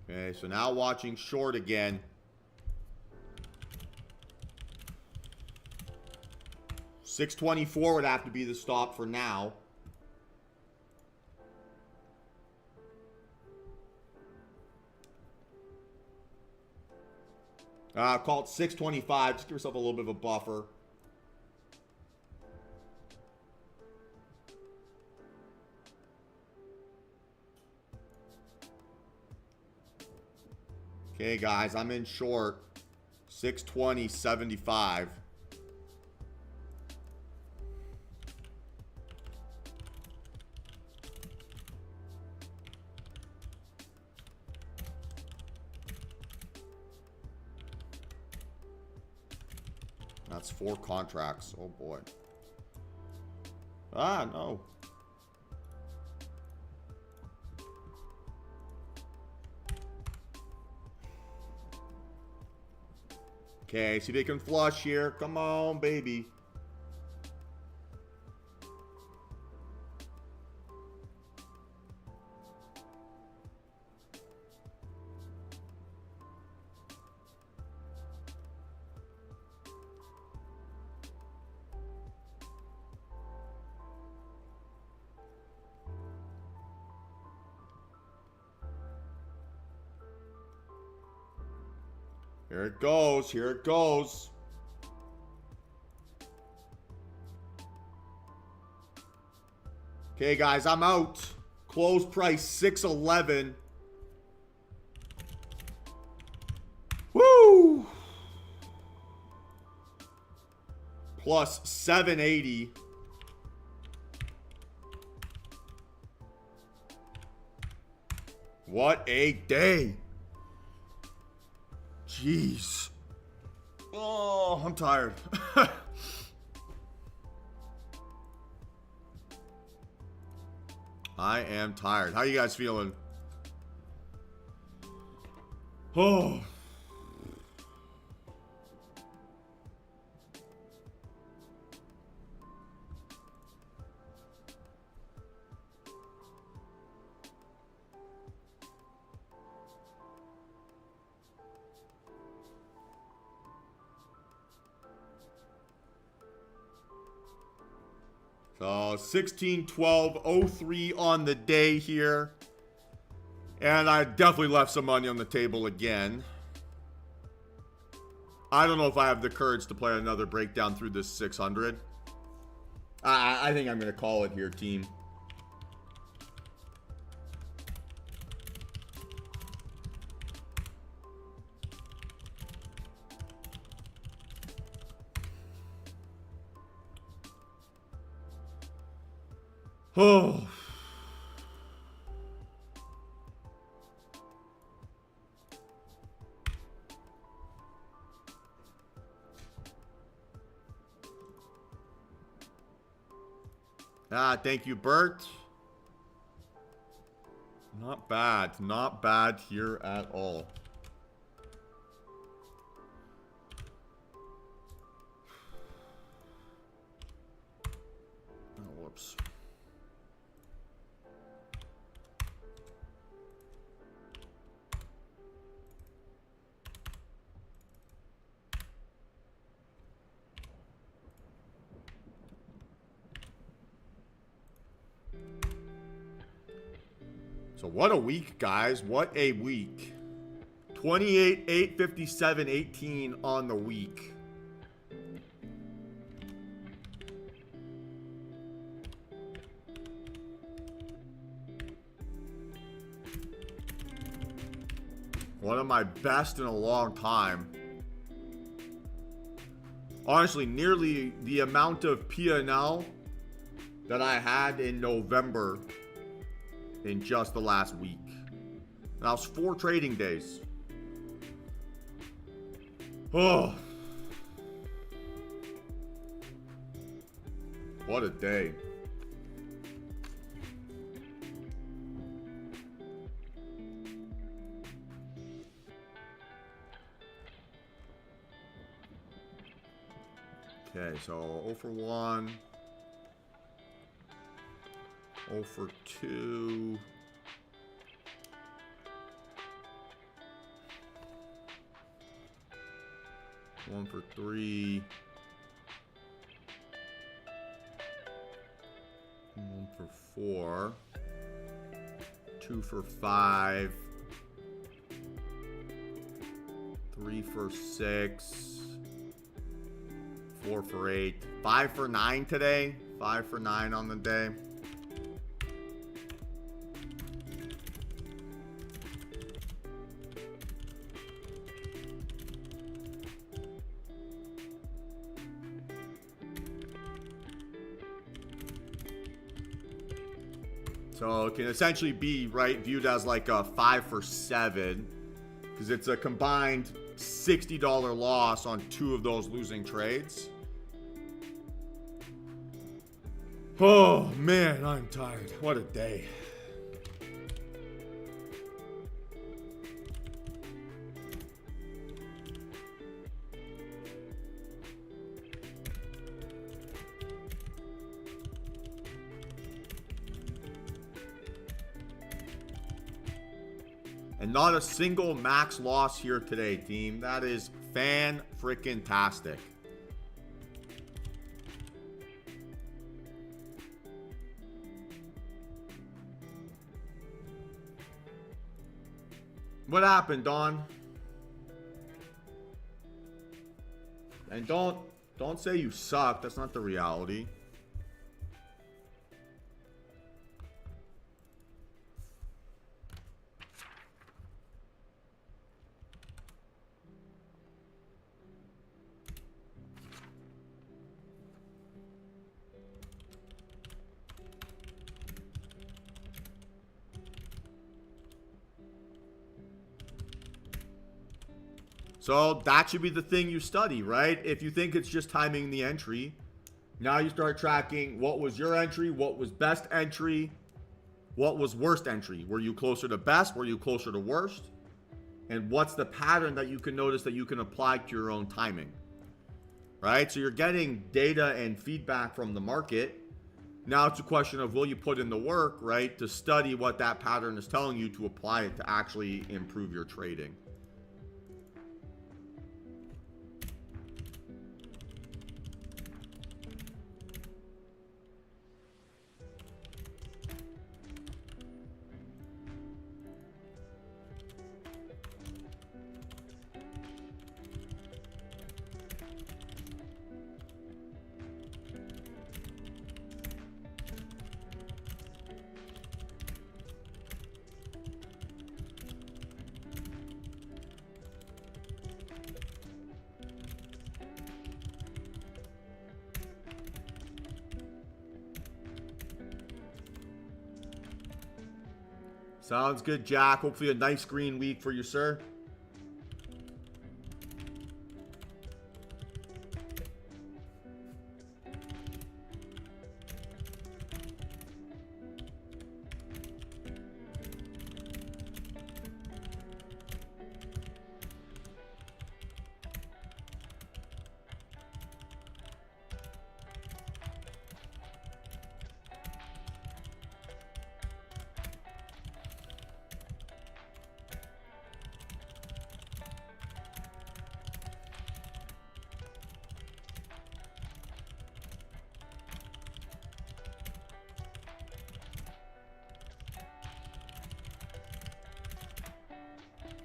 Okay, so now watching short again. $624 would have to be the stop for now. Call it 625. Just give yourself a little bit of a buffer. Okay, guys, I'm in short. 620.75. That's 4 contracts. Oh boy. Ah, no. Okay, see if they can flush here. Come on, baby. Here it goes. Here it goes. Okay, guys, I'm out. Close price 611. Woo! Plus 780. What a day. Jeez. Oh, I'm tired. I am tired. How you guys feeling? Oh. So 16-12-03 on the day here. And I definitely left some money on the table again. I don't know if I have the courage to play another breakdown through this 600. I think I'm going to call it here, team. Oh. Thank you, Bert. Not bad. Not bad here at all. Oh, whoops. So what a week, guys. What a week. 28, 8, 57, 18 on the week. One of my best in a long time. Honestly, nearly the amount of P&L that I had in November in just the last week. That was 4 trading days. Oh. What a day. Okay, so 0 for 1. 0 for 2. One for 3. 1 for 4. 2 for 5. 3 for 6. 4 for 8. 5 for 9 today. 5 for 9 on the day. So it can essentially be, right, viewed as like a 5 for 7 because it's a combined $60 loss on 2 of those losing trades. Oh man, I'm tired. What a day. And not a single max loss here today, team. That is fan-freaking-tastic. What happened, Don? And don't say you suck. That's not the reality. So that should be the thing you study, right? If you think it's just timing the entry, now you start tracking what was your entry, what was best entry, what was worst entry. Were you closer to best? Were you closer to worst? And what's the pattern that you can notice that you can apply to your own timing, right? So you're getting data and feedback from the market. Now it's a question of will you put in the work, right, to study what that pattern is telling you to apply it to actually improve your trading. Sounds good, Jack. Hopefully a nice green week for you, sir.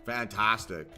Fantastic.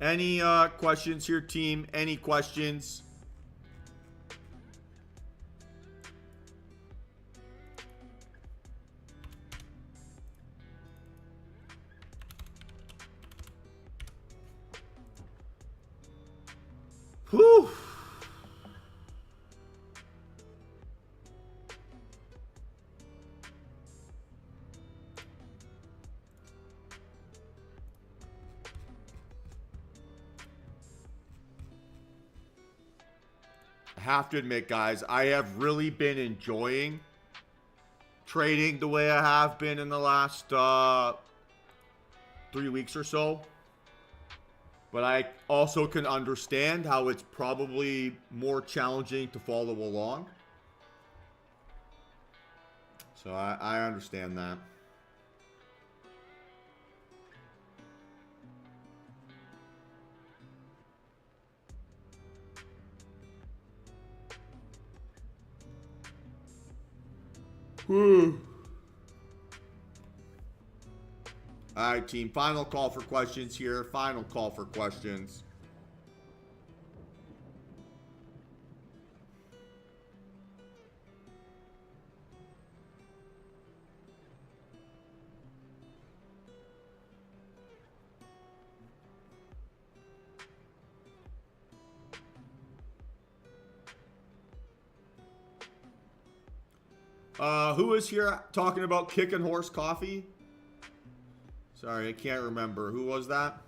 Any questions here, team? Any questions? Whew. I have to admit, guys, I have really been enjoying trading the way I have been in the last 3 weeks or so. But I also can understand how it's probably more challenging to follow along. So I understand that. All right, team. Final call for questions here. Final call for questions. Who is here talking about kicking horse coffee? Sorry, I can't remember. Who was that?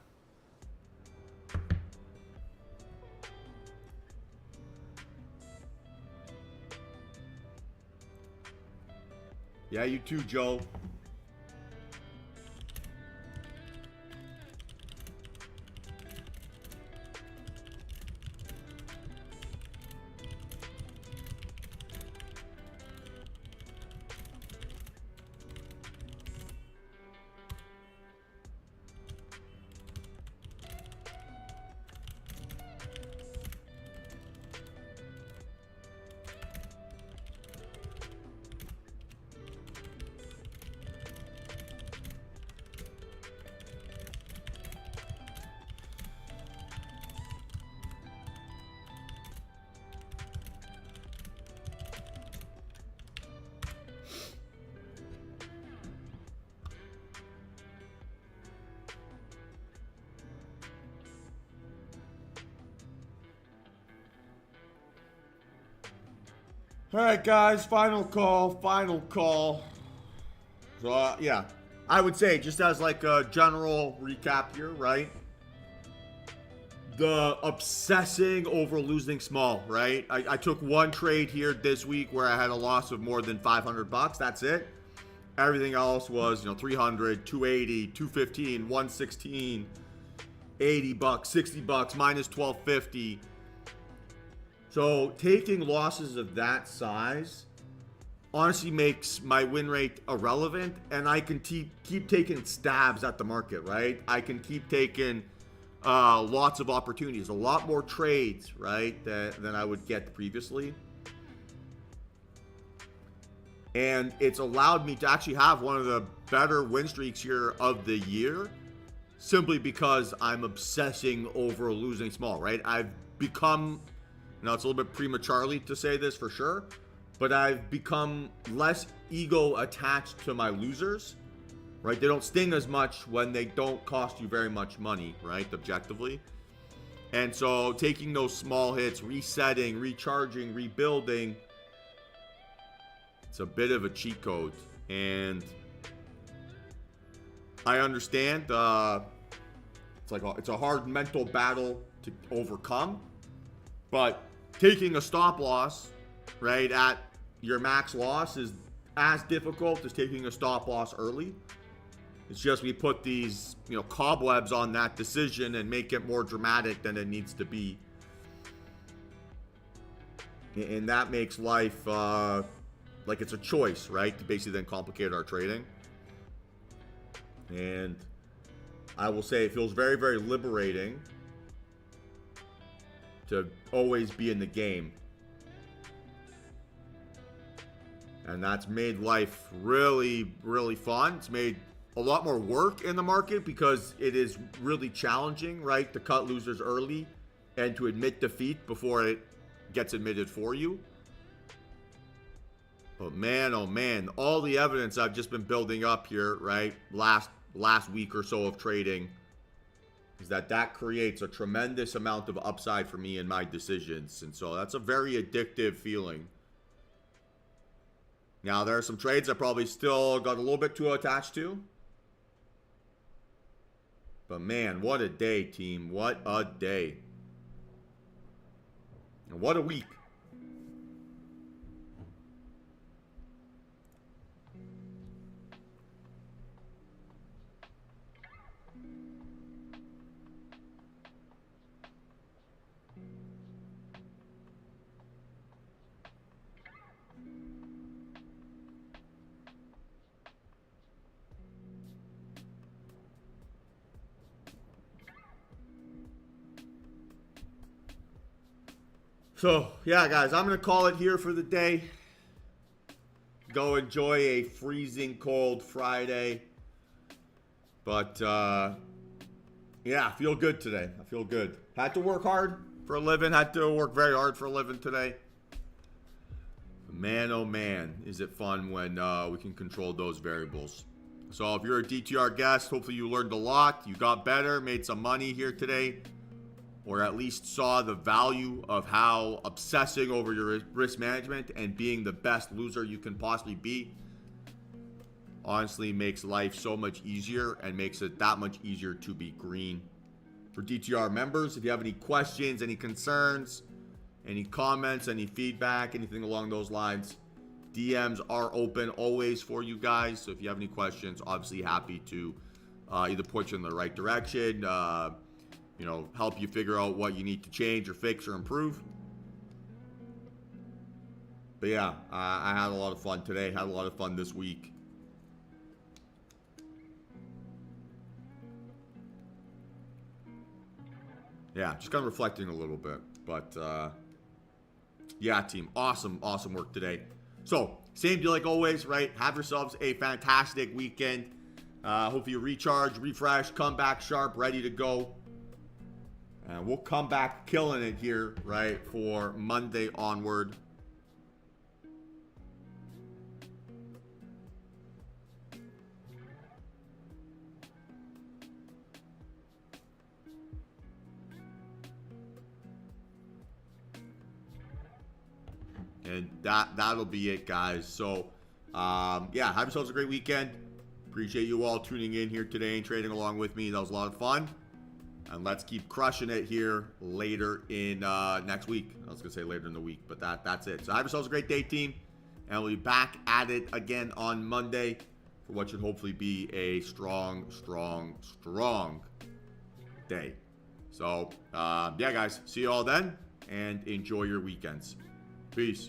Yeah, you too, Joe. All right, guys, final call, final call. So, yeah, I would say, just as like a general recap here, right? The obsessing over losing small, right? I took one trade here this week where I had a loss of more than 500 bucks. That's it. Everything else was, 300, 280, 215, 116, 80 bucks, 60 bucks, minus 1250. So taking losses of that size honestly makes my win rate irrelevant, and I can keep taking stabs at the market, right? I can keep taking lots of opportunities, a lot more trades, right, than I would get previously. And it's allowed me to actually have one of the better win streaks here of the year, simply because I'm obsessing over losing small, right? I've become, now it's a little bit prematurely to say this for sure, but I've become less ego attached to my losers, right? They don't sting as much when they don't cost you very much money, right? Objectively. And so taking those small hits, resetting, recharging, rebuilding, it's a bit of a cheat code. And I understand it's a hard mental battle to overcome, but taking a stop loss, right, at your max loss is as difficult as taking a stop loss early. It's just we put these, cobwebs on that decision and make it more dramatic than it needs to be. And that makes life like it's a choice, right, to basically then complicate our trading. And I will say it feels very, very liberating to always be in the game. And that's made life really, really fun. It's made a lot more work in the market because it is really challenging, right, to cut losers early and to admit defeat before it gets admitted for you. But man, oh man, all the evidence I've just been building up here, right, last week or so of trading is that creates a tremendous amount of upside for me in my decisions. And so that's a very addictive feeling. Now, there are some trades I probably still got a little bit too attached to. But man, what a day, team. What a day. And what a week. So, yeah, guys, I'm going to call it here for the day. Go enjoy a freezing cold Friday. But, yeah, I feel good today. I feel good. Had to work hard for a living. Had to work very hard for a living today. Man, oh man, is it fun when we can control those variables. So if you're a DTR guest, hopefully you learned a lot. You got better, made some money here today. Or at least saw the value of how obsessing over your risk management and being the best loser you can possibly be honestly makes life so much easier and makes it that much easier to be green. For DTR members, if you have any questions, any concerns, any comments, any feedback, anything along those lines, DMs are open always for you guys. So if you have any questions, obviously happy to either point you in the right direction, you know, help you figure out what you need to change or fix or improve. But yeah, I had a lot of fun today. Had a lot of fun this week. Yeah, just kind of reflecting a little bit. But yeah, team, awesome work today. So, same deal like always, right? Have yourselves a fantastic weekend. Hope you recharge, refresh, come back sharp, ready to go. And we'll come back killing it here, right, for Monday onward. And that'll be it, guys. So, yeah, have yourselves a great weekend. Appreciate you all tuning in here today and trading along with me. That was a lot of fun. And let's keep crushing it here later in next week. I was going to say later in the week, but that's it. So have yourselves a great day, team. And we'll be back at it again on Monday for what should hopefully be a strong day. So, yeah, guys. See you all then. And enjoy your weekends. Peace.